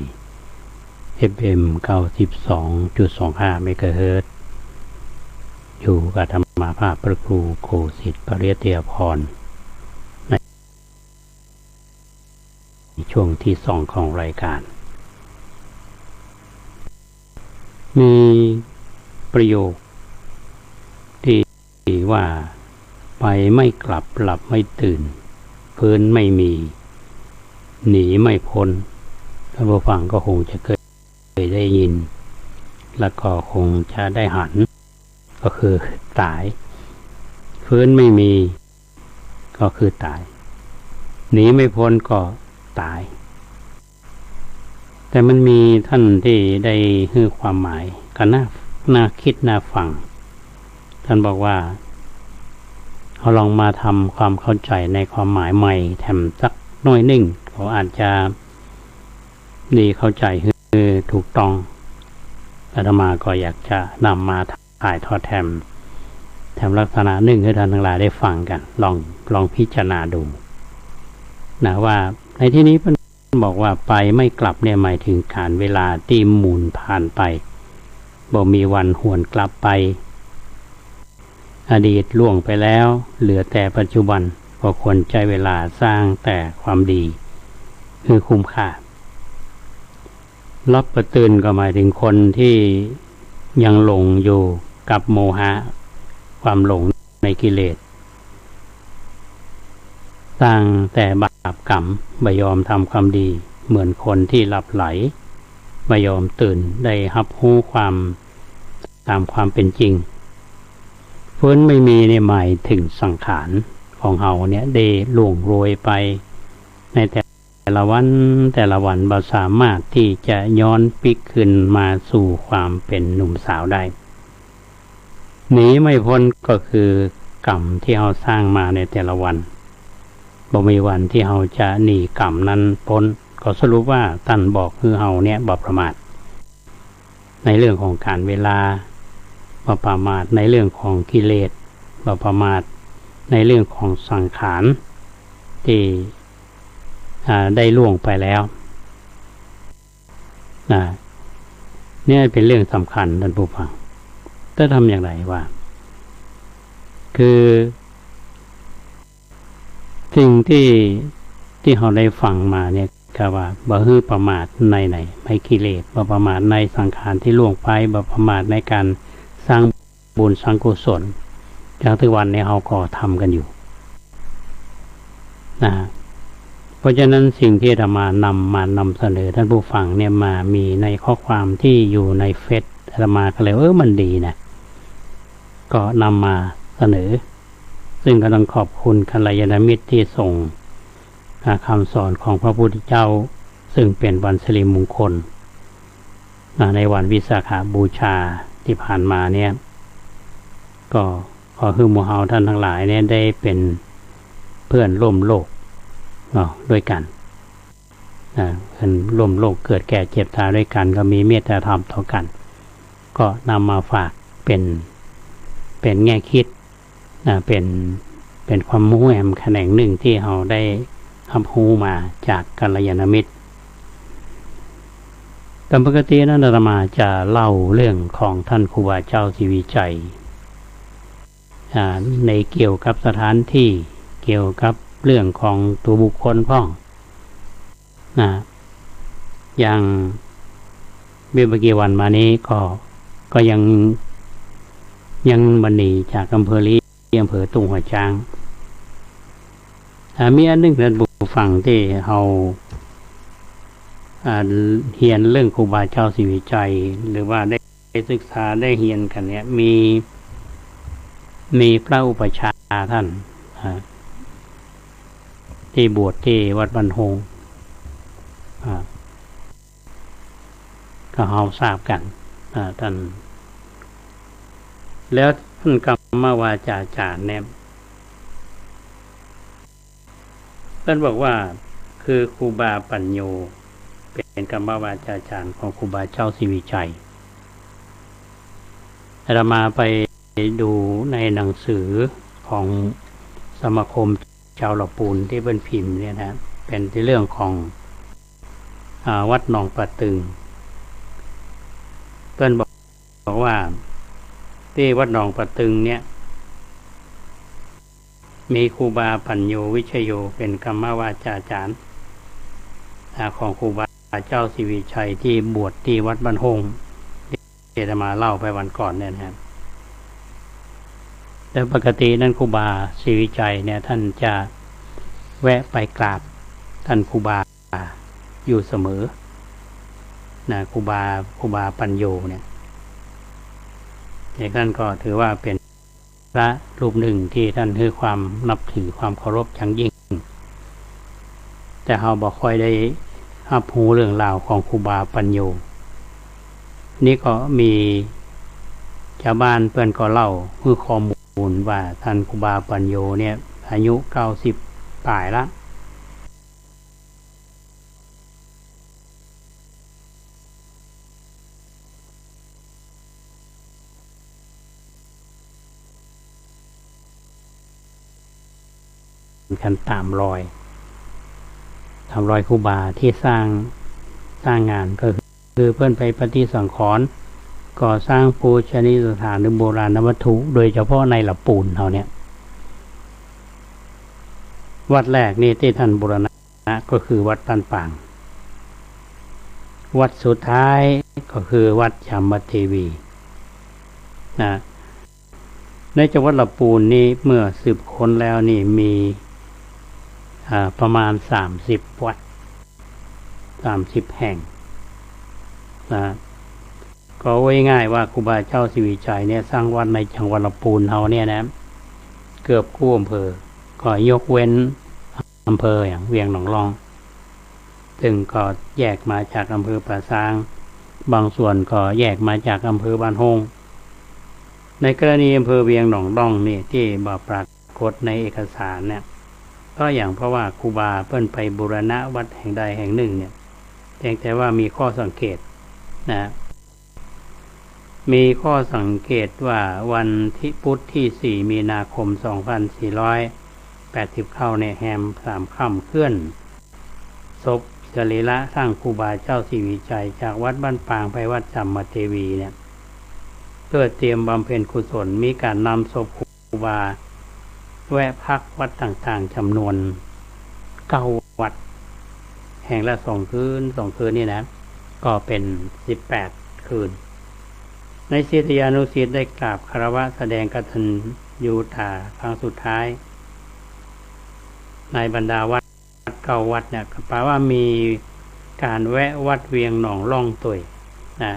FM 92.25 เมกะเฮิรตซ์อยู่กับธรรมาภาพพระครูโคสิทธิ์ปริยติยพรในช่วงที่2ของรายการมีประโยคที่ว่าไปไม่กลับหลับไม่ตื่นฟื้นไม่มีหนีไม่พ้นท่านผู้ฟังก็คงจะเคยได้ยินแล้วก็คงจะได้หันก็คือตายฟื้นไม่มีก็คือตายหนีไม่พ้นก็ตายแต่มันมีท่านที่ได้ให้ความหมายก็น่าคิดน่าฟังท่านบอกว่าเราลองมาทำความเข้าใจในความหมายใหม่แถมสักน้อยหนึ่งเขาอาจจะดีเข้าใจคือถูกต้องอาตมาก็อยากจะนำมาถ่ายทอดแถมลักษณะหนึ่งให้ท่านทั้งหลายได้ฟังกันลองพิจารณาดูนะว่าในที่นี้บอกว่าไปไม่กลับเนี่ยหมายถึงการเวลาที่หมุนผ่านไปบ่มีวันหวนกลับไปอดีตล่วงไปแล้วเหลือแต่ปัจจุบันก็ควรใช้เวลาสร้างแต่ความดีคือคุ้มค่ารับประตื่นก็หมายถึงคนที่ยังหลงอยู่กับโมหะความหลงในกิเลสสร้างแต่บาปกรรมไม่ยอมทำความดีเหมือนคนที่หลับไหลไม่ยอมตื่นได้รับรู้ความตามความเป็นจริงฟื้นไม่มีในหมายถึงสังขารของเฮาเนี่ยได้ล่วงโรยไปในแต่ ละวันบ่สามารถที่จะย้อนปิกขึ้นมาสู่ความเป็นหนุ่มสาวได้หนีไม่พ้นก็คือกรรมที่เราสร้างมาในแต่ละวันบ่มีวันที่เราจะหนีกรรมนั้นพ้นก็สรุปว่าท่านบอกคือเราเนี่ยบ่ประมาทในเรื่องของการเวลาบ่ประมาทในเรื่องของกิเลสบ่ประมาทในเรื่องของสังขารที่ได้ล่วงไปแล้วเนี่ยเป็นเรื่องสำคัญท่านผู้ฟังจะทำอย่างไรว่าคือสิ่งที่เราได้ฟังมาเนี่ยก็ว่าบ่ฮื้อประมาทในไม่กิเลสบ่ประมาทในสังขารที่ล่วงไปบ่ประมาทในการสร้างบุญสร้างกุศลจากทุกวันนี้เราก็ทำกันอยู่เพราะฉะนั้นสิ่งที่อาตมานำเสนอท่านผู้ฟังเนี่ยมามีในข้อความที่อยู่ในเฟซอาตมาก็เลยมันดีนะก็นำมาเสนอซึ่งก็ต้องขอบคุณกัลยาณมิตรที่ส่งคำสอนของพระพุทธเจ้าซึ่งเป็นวันสิริมงคลในวันวิสาขบูชาที่ผ่านมาเนี่ยก็ขอให้หมู่เฮาท่านทั้งหลายเนี่ยได้เป็นเพื่อนร่วมโลกด้วยกันเพื่อนร่วมโลกเกิดแก่เจ็บตายด้วยกันก็มีเมตตาธรรมต่อกันก็นำมาฝากเป็นแง่คิดเป็นความรู้แอมแขนงหนึ่งที่เราได้รับรู้มาจากกัลยาณมิตรตามปกตินั้นอาตมาจะเล่าเรื่องของท่านครูบาเจ้าศรีวิชัยในเกี่ยวกับสถานที่เกี่ยวกับเรื่องของตัวบุคคลพ้องอย่างเมื่อกี่วันมานี้ก็ยังบันหนีจากอำเภอลีอำเภอตุงหัวช้างมีอันหนึ่งท่านผู้ฟังที่เราเรียนเรื่องครูบาเจ้าศรีวิชัยหรือว่าได้ศึกษาได้เรียนกันเนี่ยมีพระอุปัชฌาย์ท่านที่บวชที่วัดบันหงก็เราทราบกันท่านแล้วท่านกรรมวาจาจารย์เนี่ยท่านบอกว่าคือครูบาปัญโยเป็นกรรมวาจาจารย์ของครูบาเจ้าศรีวิชัยเรามาไปดูในหนังสือของสมาคมชาวละปูนที่เป็นพิมพ์เนี่ยนะเป็นที่เรื่องของวัดหนองปะตึงเพื่อนบอกว่าที่วัดหนองปะตึงเนี่ยมีครูบาปัญโยวิชโยเป็นกรรมวาจาจารย์ของครูบาเจ้าศรีวิชัยที่บวชที่วัดบ้านหงที่จะมาเล่าไปวันก่อนเนี่ยนะครับแต่ปกตินั้นครูบาศรีวิชัยเนี่ยท่านจะแวะไปกราบท่านครูบาอยู่เสมอครูบาปัญโยเนี่ยท่านก็ถือว่าเป็นพระรูปหนึ่งที่ท่านให้ความนับถือความเคารพอย่างยิ่งแต่เราบอกค่อยได้รับรู้เรื่องราวของครูบาปัญโยนี่ก็มีชาวบ้านเพื่อนก็เล่าคือข้อมูลว่าท่านครูบาปัญโยเนี่ยอายุ90ปลายละกันตามรอยครูบาที่สร้างงานก็คือเพื่อนไปปฏิสังขรณ์ก่อสร้างปูชนียสถานหรือโบราณวัตถุโดยเฉพาะในละปูนเขาเนี่ยวัดแรกนี่ที่ท่านบูรณะก็คือวัดบ้านปางวัดสุดท้ายก็คือวัดยมเทวีในจังหวัดละปูนนี้เมื่อสืบค้นแล้วนี่มีประมาณ30วัด30แห่งก็ไว้ง่ายว่าครูบาเจ้าศรีวิชัยเนี่ยสร้างวัดในจังหวัดลำพูนเฮาเนี่ยนะเกือบคู่อำเภอก็ยกเว้นอำเภออย่างเวียงหนองรอง ซึ่งก็แยกมาจากอำเภอป่าซางบางส่วนก็แยกมาจากอำเภอบ้านโฮงในกรณีอำเภอเวียงหนองร่องนี่ที่บ่ปรากฏในเอกสารเนี่ยก็อย่างเพราะว่าครูบาเปิ้นไปบูรณะวัดแห่งใดแห่งหนึ่งเนี่ยเพียงแต่ว่ามีข้อสังเกตนะมีข้อสังเกตว่าวันที่พุธที่4 มีนาคม 2480เข้าในแฮม3 ค่ำเคลื่อนศพสรีระสร้างครูบาเจ้าศรีวิชัยจากวัดบ้านปางไปวัดจำมเทวีเนี่ยเพื่อเตรียมบำเพ็ญกุศลมีการนำศพครูบาแวะพักวัดต่างๆจำนวน9 วัดแห่งละ2 คืนนี่นะก็เป็น18 คืนในศิษยานุศิษย์ได้กราบคารวะแสดงกตัญญูตาครั้งสุดท้ายในบรรดาวัด9 วัดเนี่ยแปลว่ามีการแวะวัดเวียงหนองร่องตุยนะ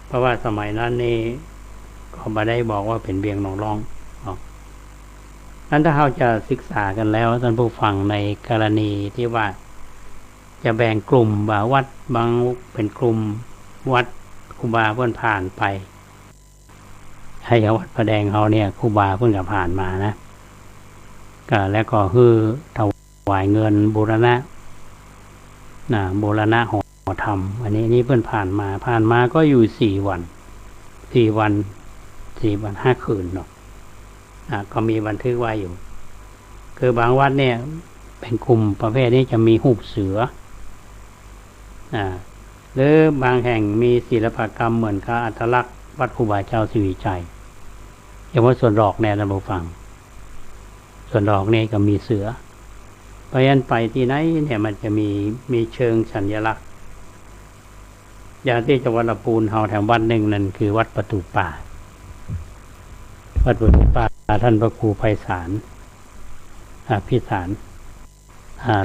เพราะว่าสมัยนั้นนี่ก็ไม่ได้บอกว่าเป็นเวียงหนองร่องนั้นถ้าเราจะศึกษากันแล้วท่านผู้ฟังในกรณีที่ว่าจะแบ่งกลุ่มว่าวัดบางเป็นกลุ่มวัดครูบาเพิ่นผ่านไปให้วัดพระแดงเขาเนี่ยครูบาเพิ่นก็ผ่านมานะก็แล้วก็คือถวายเงินบูรณะบูรณะหอธรรมอันนี้เพิ่นผ่านมาก็อยู่4 วัน5 คืนเนาะก็มีบันทึกไว้อยู่คือบางวัดเนี่ยเป็นกลุ่มประเภทนี้จะมีรูปเสือหรือบางแห่งมีศิลปกรรมเหมือนกับอัตลักษณ์วัดครูบาเจ้าศรีวิชัยอย่างว่าส่วนดอกเนี่ยท่านผู้ฟังส่วนดอกเนี่ยก็มีเสือเพราะฉะนั้นไปที่ไหนเนี่ยมันจะมีเชิงสัญลักษณ์อย่างที่จังหวัดลำพูนเฮาแถววัดหนึ่งนั่นคือวัดประตูป่าวัดประตูป่าท่านพระครูไพศาลพิสาร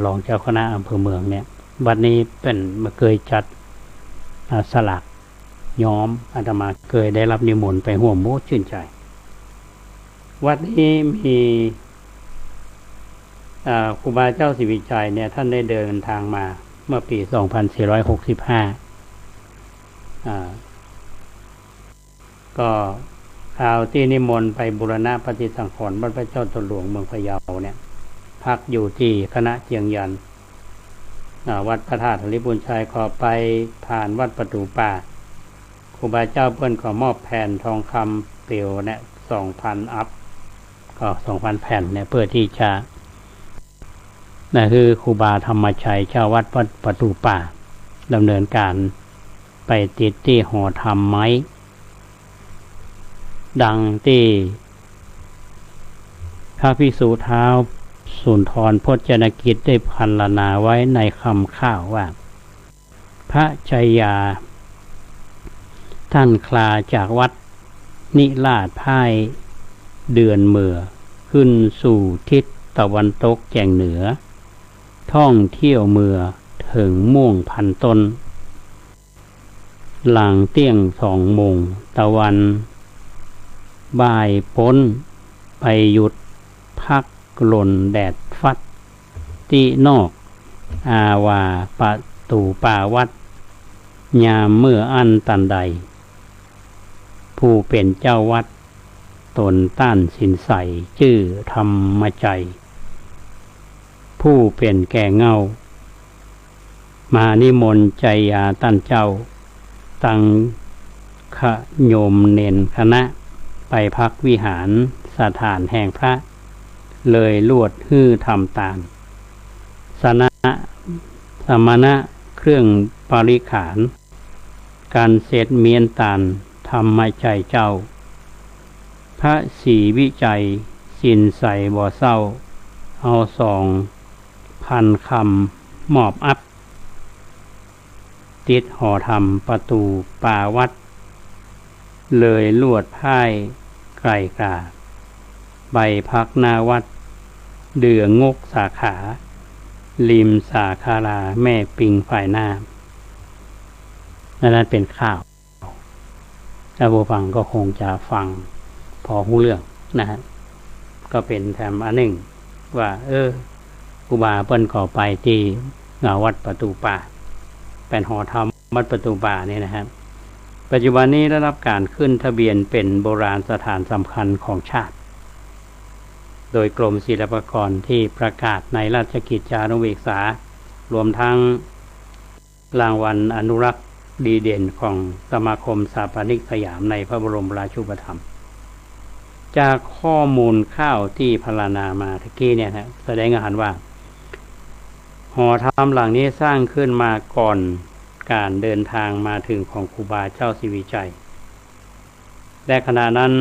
รองเจ้าคณะอำเภอเมืองเนี่ยวัดนี้เป็นมาเคยจัดสลักย้อมอาตมาเคยได้รับนิมนต์ไปร่วมโมชื่นใจวัดนี้มีครูบาเจ้าศรีวิชัยเนี่ยท่านได้เดินทางมาเมื่อปี 2465ก็ข่าวที่นิมนต์ไปบูรณะปฏิสังขรณ์วัดพระเจ้าตนหลวงเมืองพะเยาเนี่ยพักอยู่ที่คณะเจียงยันวัดพระธาตุหริบุญชัยขอไปผ่านวัดประตูป่าครูบาเจ้าเพิ่นขอมอบแผ่นทองคำเปลวเนี่ย 2,000 อัพก็ 2,000 แผ่นเนี่ยเพื่อที่จะนั่นคือครูบาธรรมชัยเจ้าวัดประตูป่าดำเนินการไปติดที่หอธรรมไม้ดังที่พระภิกษุเท้าสุนทรพจนกิจได้พรรณนาไว้ในคำข้าวว่าพระชัยยาท่านคลาจากวัดนิราชพ่ายเดือนเมื่อขึ้นสู่ทิศตะวันตกแจ่งเหนือท่องเที่ยวเมื่อถึงม่วงพันต้นหลังเตี้ยง2 โมงตะวันบ่ายพ้นไปหยุดพักหล่นแดดฟัดที่นอกอาวาประตูป่าวัดยามเมื่ออันตันใดผู้เป็นเจ้าวัดตนต้านสินใสชื่อธรรมใจผู้เป็นแก่เงามานิมนต์ใจยาตั้นเจ้าตั้งขโยมเนนคณะไปพักวิหารสถานแห่งพระเลยลวดฮื้อทำตามสมณะเครื่องปริขารการเสร็จเมียนตานธรรมใจเจ้าพระศรีวิจัยสินใสบ่อเศร้าเอา2,000 คำมอบอัพติดหอธรรมประตูป่าวัดเลยลวดพ่ายไกลกาใบพักหน้าวัดเดืองกสาขาริมสาคาราแม่ปิงฝ่ายหน้านั่นเป็นข่าวถ้าผู้ฟังก็คงจะฟังพอรู้เรื่องนะฮะก็เป็นแถมอันหนึ่งว่าครูบาเปิ้นก่อไปที่ วัดประตูป่าเป็นหอธรรมวัดประตูป่านี่นะครับปัจจุบันนี้ได้รับการขึ้นทะเบียนเป็นโบราณสถานสำคัญของชาติโดยกรมศิลปากรที่ประกาศในราชกิจจานุเบกษารวมทั้งรางวัลอนุรักษ์ดีเด่นของสมาคมสถาปนิกสยามในพระบรมราชูปถัมภ์จากข้อมูลข้าวที่พรรณนามาตะกี้เนี่ยนะแสดงให้เห็นว่าหอธรรมหลังนี้สร้างขึ้นมาก่อนการเดินทางมาถึงของครูบาเจ้าศรีวิชัยและขณะนั้น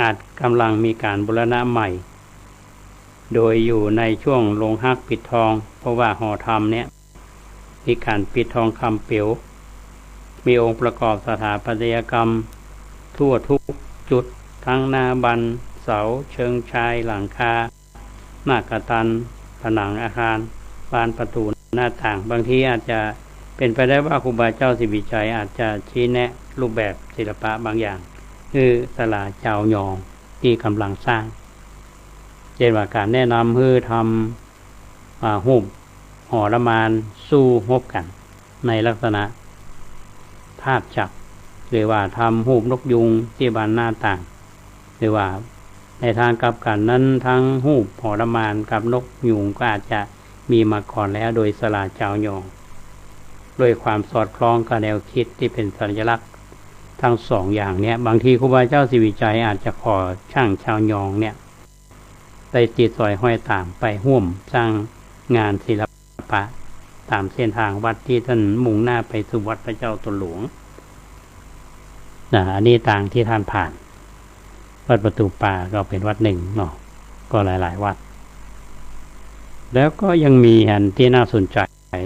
อาจกำลังมีการบูรณะใหม่โดยอยู่ในช่วงลงฮักปิดทองเพราะว่าหอธรรมเนี่ยมีการปิดทองคำเปียวมีองค์ประกอบสถาปัตยกรรมทั่วทุกจุดทั้งหน้าบันเสาเชิงชายหลังคาหน้ากตันผนังอาคารบานประตูหน้าต่างบางทีอาจจะเป็นไปได้ว่าครูบาเจ้าศรีวิชัยอาจจะชี้แนะรูปแบบศิลปะบางอย่างคือศาลาเจ้ายองที่กำลังสร้างเช่นว่าการแนะนำให้ทำหุบหอระมานสู้ฮบกันในลักษณะภาพจับหรือว่าทำหุบนกยุงที่บานหน้าต่างหรือว่าในทางกลับกันนั้นทั้งหุบหอระมานกับนกยุงก็อาจจะมีมาก่อนแล้วโดยศาลาเจ้ายองด้วยความสอดคล้องกับแนวคิดที่เป็นสัญลักษณ์ทั้งสองอย่างเนี้ยบางทีครูบาเจ้าศรีวิชัยอาจจะขอช่างชาวยองเนี่ยได้ติดสอยห้อยตามไปห่วมสร้างงานศิลปะตามเส้นทางวัดที่ท่านมุ่งหน้าไปสู่วัดพระเจ้าตนหลวงอันนี้ต่างที่ท่านผ่านวัดประตูป่าก็เป็นวัดหนึ่งเนาะก็หลายๆวัดแล้วก็ยังมีอันที่น่าสนใจ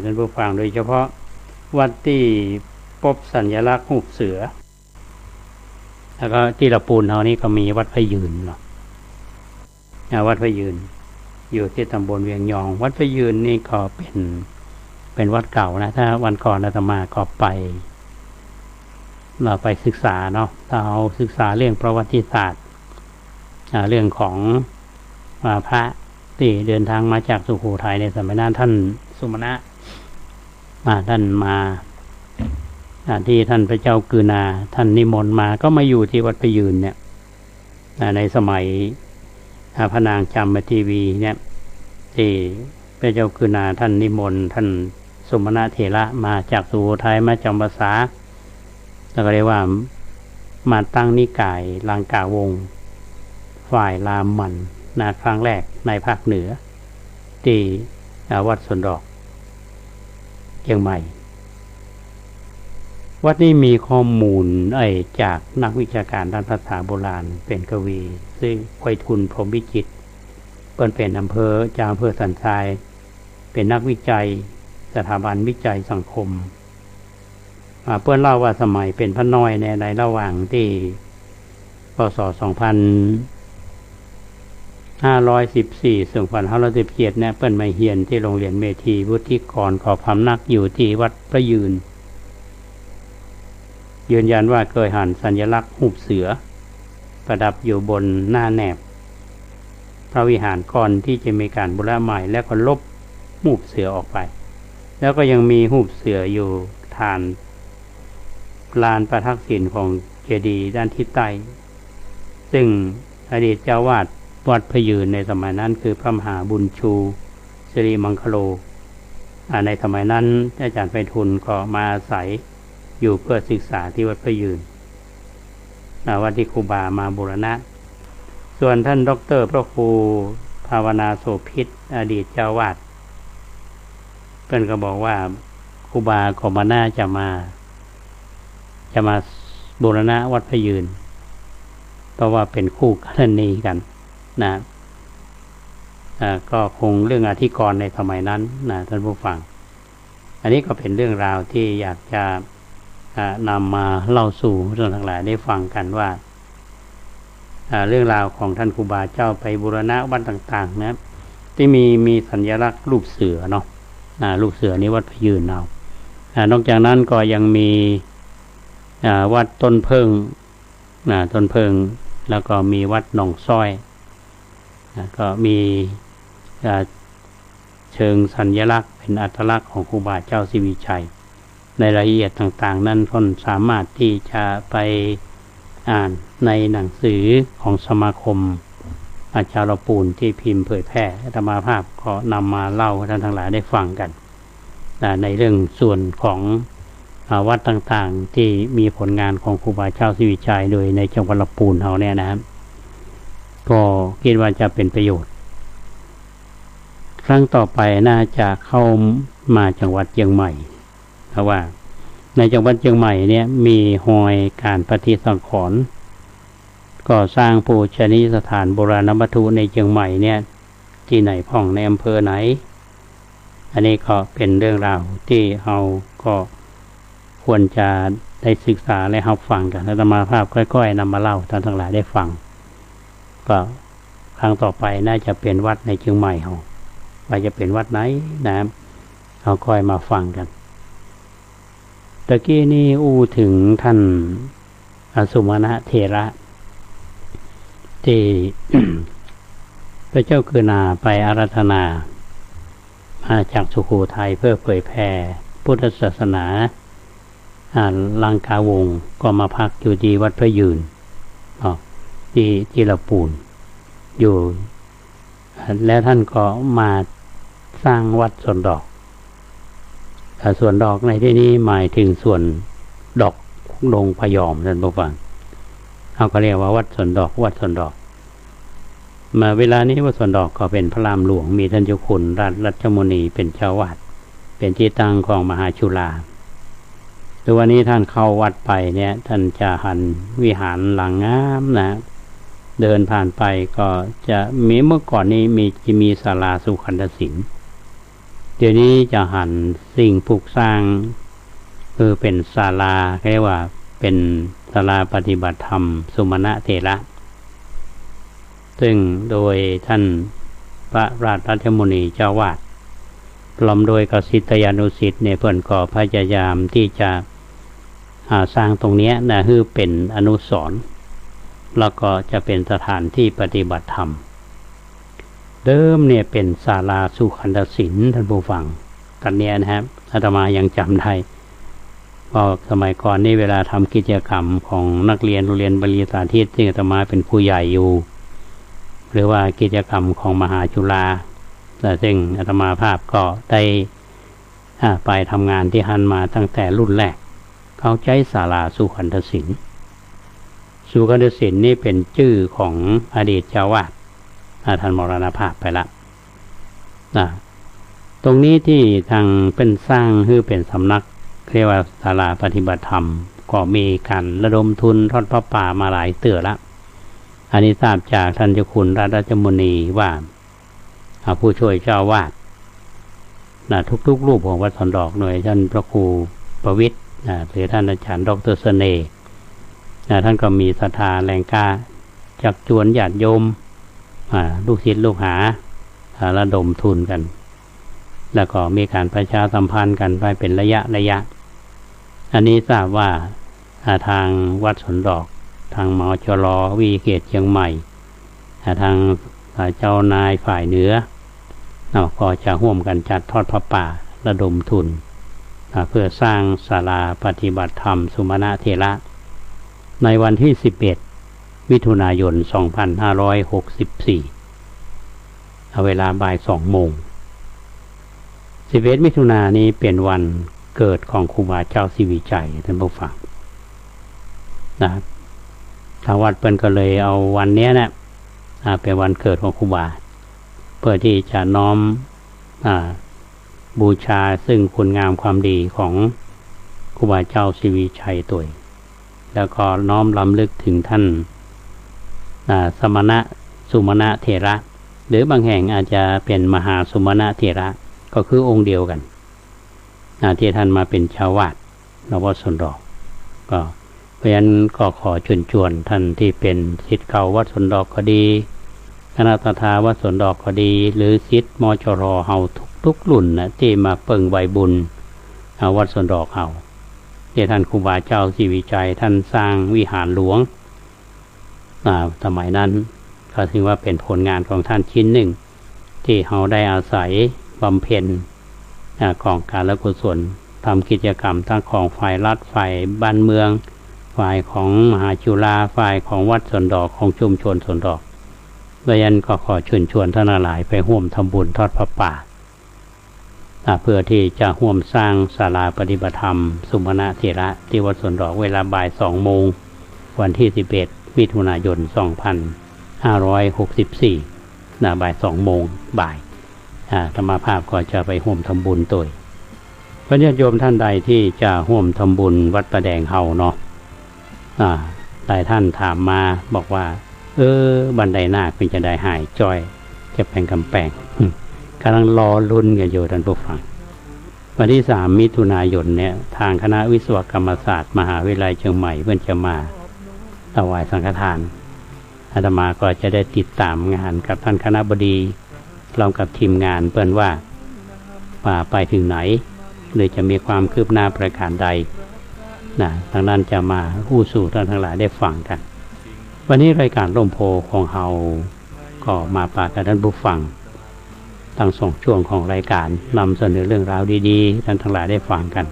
ท่านผู้ฟังโดยเฉพาะวัดที่พบสัญลักษณ์รูปเสือแล้วก็ที่ละปูนเฮานี่ก็มีวัดพระยืนเนาะวัดพระยืนอยู่ที่ตำบลเวียงยองวัดพระยืนนี่ก็เป็นวัดเก่านะถ้าวันก่อนอาตมาก็เราไปศึกษาเนาะถ้าเอาศึกษาเรื่องประวัติศาสตร์เรื่องของพระที่เดินทางมาจากสุโขทัยในสมัยนั้นท่านสุมาณะท่านมาที่ท่านพระเจ้ากือนาท่านนิมนต์มาก็มาอยู่ที่วัดพระยืนเนี่ยในสมัยพระนางจามเทวีเนี่ยที่พระเจ้ากือนาท่านนิมนต์ท่านสุมาณะเถระมาจากสุโขทัยมาจำพรรษาแล้วก็เรียกว่ามาตั้งนิกายลังกาวงศ์ฝ่ายรามมันครั้งแรกในภาคเหนือที่วัดสวนดอกเชียงใหม่วัดนี้มีข้อมูลจากนักวิชาการด้านภาษาโบราณเป็นกวีซึ่งไพฑูรย์พรหมวิจิตรเป็นอำเภอจากอำเภอสันทรายเป็นนักวิจัยสถาบันวิจัยสังคมเพื่อนเล่าว่าสมัยเป็นพระน้อยในระหว่างที่พ.ศ. 2514-2517เนี่ยเปิ้นมาเรียนที่โรงเรียนเมธีวุฒิกรขอพำนักอยู่ที่วัดพระยืนยืนยันว่าเคยหันสัญลักษณ์รูปเสือประดับอยู่บนหน้าแนบพระวิหารก่อนที่จะมีการบูรณะใหม่แล้วก็ลบรูปเสือออกไปแล้วก็ยังมีรูปเสืออยู่ฐานลานประทักษิณของเจดีย์ด้านทิศใต้ซึ่งอดีตเจ้าวาดวัดพระยืนในสมัยนั้นคือพระมหาบุญชูสิริมังคโลในสมัยนั้นอาจารย์ไพฑูรย์ก็มาอาศัยอยู่เพื่อศึกษาที่วัดพระยืนวัดที่ครูบามาบูรณะส่วนท่านดร.พระครูภาวนาโสภิตอดีตเจ้าวาดเพิ่นก็บอกว่าครูบาก็มาน่าจะมาบูรณะวัดพระยืนเพราะว่าเป็นคู่กรณีกันนะก็คงเรื่องอธิกรณ์ในสมัยนั้นนะท่านผู้ฟังอันนี้ก็เป็นเรื่องราวที่อยากจะนำมาเล่าสู่ท่านทั้งหลายได้ฟังกันว่าเรื่องราวของท่านครูบาเจ้าไปบูรณะวัดต่างๆนะที่มีสัญลักษณ์รูปเสือเนาะรูปเสือนี้วัดพระยืนเอานอกจากนั้นก็ยังมีวัดต้นเพิงแล้วก็มีวัดหนองซ้อยก็มี เชิงสัญลักษณ์เป็นอัตลักษณ์ของครูบาเจ้าศรีวิชัยในรายละเอียดต่างๆนั้นคนสามารถที่จะไปอ่านในหนังสือของสมาคมอาจารย์ปูนที่พิมพ์เผยแพร่อาตมาภาพก็นำมาเล่าให้ท่านทั้งหลายได้ฟังกันในเรื่องส่วนของวัดต่างๆที่มีผลงานของครูบาเจ้าศรีวิชัยโดยในจังหวัดลำพูนเราเนี่ยนะครับก็คิดว่าจะเป็นประโยชน์ครั้งต่อไปน่าจะเข้ามาจังหวัดเชียงใหม่เพราะว่าในจังหวัดเชียงใหม่เนี่ยมีหอยการปฏิสังขรณ์ก่อสร้างปูชนียสถานโบราณวัตถุในเชียงใหม่เนี่ยที่ไหนพ่องในอำเภอไหนอันนี้ก็เป็นเรื่องราวที่เราก็ควรจะได้ศึกษาและรับฟังกันอาตมาภาพค่อยๆนำมาเล่าท่านทั้งหลายได้ฟังก็ครั้งต่อไปน่าจะเป็นวัดในเชียงใหม่เราว่าจะเป็นวัดไหนนะเราค่อยมาฟังกันตะกี้นี่ถึงท่านอสุมาณเถระที่ พระเจ้ากือนาไปอาราธนามาจากสุโขทัยเพื่อเผยแผ่พุทธศาสนาลังกาวงศ์ก็มาพักอยู่ที่วัดพระยืนที่ลำพูนอยู่แล้วท่านก็มาสร้างวัดสวนดอกส่วนดอกในที่นี้หมายถึงส่วนดอกดงพยอมท่านผู้ฟังเขาก็เรียกว่าวัดสวนดอกวัดสวนดอกมาเวลานี้วัดสวนดอกก็เป็นพระรามหลวงมีท่านเจ้าคุณรัชมุนีเป็นเจ้าวาดเป็นที่ตั้งของมหาจุฬาตัววันนี้ท่านเข้าวัดไปเนี่ยท่านจะหันวิหารหลังงามนะเดินผ่านไปก็จะมีเมื่อก่อนนี้มีศาลาสุขันธสินเดี๋ยวนี้จะหันสิ่งปลูกสร้างคือเป็นศาลาเรียกว่าเป็นศาลาปฏิบัติธรรมสุมาณเถระซึ่งโดยท่านพระราชรัชมุนีเจ้าวาดพร้อมโดยกศิษยานุศิษย์เนี่ยเพิ่นก็พยายามที่จะสร้างตรงนี้นะคือเป็นอนุสรณ์แล้วก็จะเป็นสถานที่ปฏิบัติธรรมเดิมเนี่ยเป็นศาลาสุขันธศิลป์ท่านผู้ฟังกันเนี่ยนะครับอาตมายังจำได้ว่าสมัยก่อนนี่เวลาทำกิจกรรมของนักเรียนโรงเรียนบริสาธิตซึ่งอาตมาเป็นผู้ใหญ่อยู่หรือว่ากิจกรรมของมหาจุฬาซึ่งอาตมาภาพก็ได้ไปทำงานที่ฮันมาตั้งแต่รุ่นแรกเขาใช้ศาลาสุขันธศิลป์สุขันธศิลป์นี่เป็นชื่อของอดีตเจ้าวาดท่านมรณภาพไปละตรงนี้ที่ทางเป็นสร้างคือเป็นสำนักเรียกว่าศาลาปฏิบัติธรรมก็มีการระดมทุนทอดพระป่ามาหลายเตื่อละอันนี้ทราบจากท่านเจ้าคุณราชมุนีว่าผู้ช่วยเจ้าวาดทุกรูปของวัดสวนดอกหน่วยท่านพระครูประวิตรหรือท่านอาจารย์ดร.เสน่ห์ท่านก็มีศรัทธาแรงกล้าจักจวนญาติโยมลูกศิษย์ลูกหาระดมทุนกันแล้วก็มีการประชาสัมพันธ์กันไปเป็นระยะอันนี้ทราบว่าทางวัดสวนดอกทางมจร.วิเขตเชียงใหม่ทางเจ้านายฝ่ายเหนือก็จะร่วมกันจัดทอดพระป่าระดมทุนเพื่อสร้างศาลาปฏิบัติธรรมสุมาณเถระในวันที่11มิถุนายน2564เวลาบ่าย 2 โมง11มิถุนายนนี้เป็นวันเกิดของครูบาเจ้าศรีวิชัยท่านผู้ฟังทางวัดเพิ่นก็เลยเอาวันนี้นะเป็นวันเกิดของครูบาเพื่อที่จะน้อมบูชาซึ่งคุณงามความดีของครูบาเจ้าศรีวิชัยตัวแล้วก็น้อมรำลึกถึงท่านสมณะสุมาณเถระหรือบางแห่งอาจจะเป็นมหาสุมาณเถระก็คือองค์เดียวกันที่ท่านมาเป็นชาววาดวัดสวนดอกก็เพราะฉะนั้นก็ขอเชิญชวนท่านที่เป็นศิษย์เก่าวัดสวนดอกก็ดีคณะทาวัดสวนดอกก็ดีหรือศิษย์มจร.เฮาทุกรุ่นนะที่มาเปิ่งใบบุญวัดสวนดอกเฮาที่ท่านครูบาเจ้าศรีวิชัยท่านสร้างวิหารหลวงสมัยนั้นก็ถือว่าเป็นผลงานของท่านชิ้นหนึ่งที่เฮาได้อาศัย บำเพ็ญของการละกุศลทำกิจกรรมทั้งของฝ่ายรัฐฝ่ายบ้านเมืองฝ่ายของมหาจุฬาฝ่ายของวัดสวนดอกของชุมชนสวนดอกดังนั้นก็ขอเชิญชวนท่านหลายไปร่วมทำบุญทอดพระป่าเพื่อที่จะร่วมสร้างศาลาปฏิบัติธรรมสุมาณะเถระที่วัดสวนดอกเวลาบ่าย 2 โมงวันที่ 11 มิถุนายน 2564บ่าย 2 โมงบ่ายธรรมภาพก็จะไปร่วมทำบุญตัวพระญาติโยมท่านใดที่จะร่วมทำบุญวัดประแดงเฮาเนาะหลายท่านถามมาบอกว่าบันไดหน้าคุณจะได้หายจอยจะเป็นกำแพงกำลังรอลุ้นกันอยู่ท่านผู้ฟังวันที่ 3 มิถุนายนเนี่ยทางคณะวิศวกรรมศาสตร์มหาวิทยาลัยเชียงใหม่เพื่อนจะมาถวายสังฆทานอาตมาก็จะได้ติดตามงานกับท่านคณบดีพร้อมกับทีมงานเพื่อนว่าไปถึงไหนหรือจะมีความคืบหน้าประการใดทางนั้นจะมาพูดสู่ท่านทั้งหลายได้ฟังกันวันนี้รายการร่มโพของเฮาก็มาฝากกับท่านผู้ฟังทั้ง2 ช่วงของรายการนำเสนอเรื่องราวดีๆท่านทั้งหลายได้ฟังกัน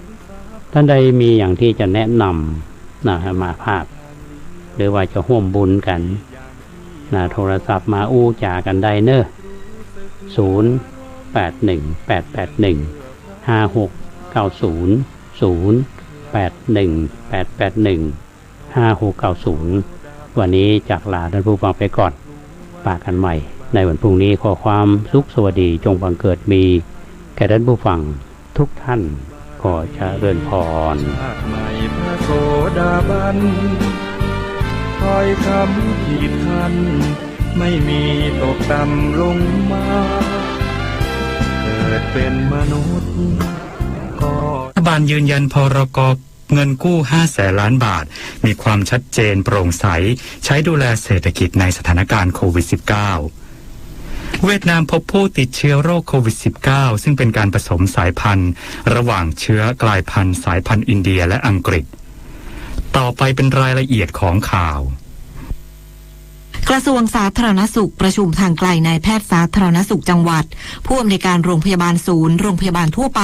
ท่านใดมีอย่างที่จะแนะนำมาภาพหรือว่าจะร่วมบุญกันโทรศัพท์มาจากันได้เนอะ0818815690 วันนี้จากลาท่านผู้ฟังไปก่อนปากกันใหม่ในวันพรุ่งนี้ขอความสุขสวัสดีจงบังเกิดมีแก่ท่านผู้ฟังทุกท่านขอเจริญพรชาติใหม่พระโสดาบันคอยคำขีดคันไม่มีตกต่ำลงมาเกิดเป็นมนุษย์รัฐบาลยืนยันพรก.เงินกู้500,000 ล้านบาทมีความชัดเจนโปร่งใสใช้ดูแลเศรษฐกิจในสถานการณ์โควิด -19 เวียดนามพบผู้ติดเชื้อโรคโควิด -19 ซึ่งเป็นการผสมสายพันธุ์ระหว่างเชื้อกลายพันธุ์สายพันธุ์อินเดียและอังกฤษต่อไปเป็นรายละเอียดของข่าวกระทรวงสาธารณสุขประชุมทางไกลนายแพทย์สาธารณสุขจังหวัดผู้อำนวยการโรงพยาบาลศูนย์โรงพยาบาลทั่วไป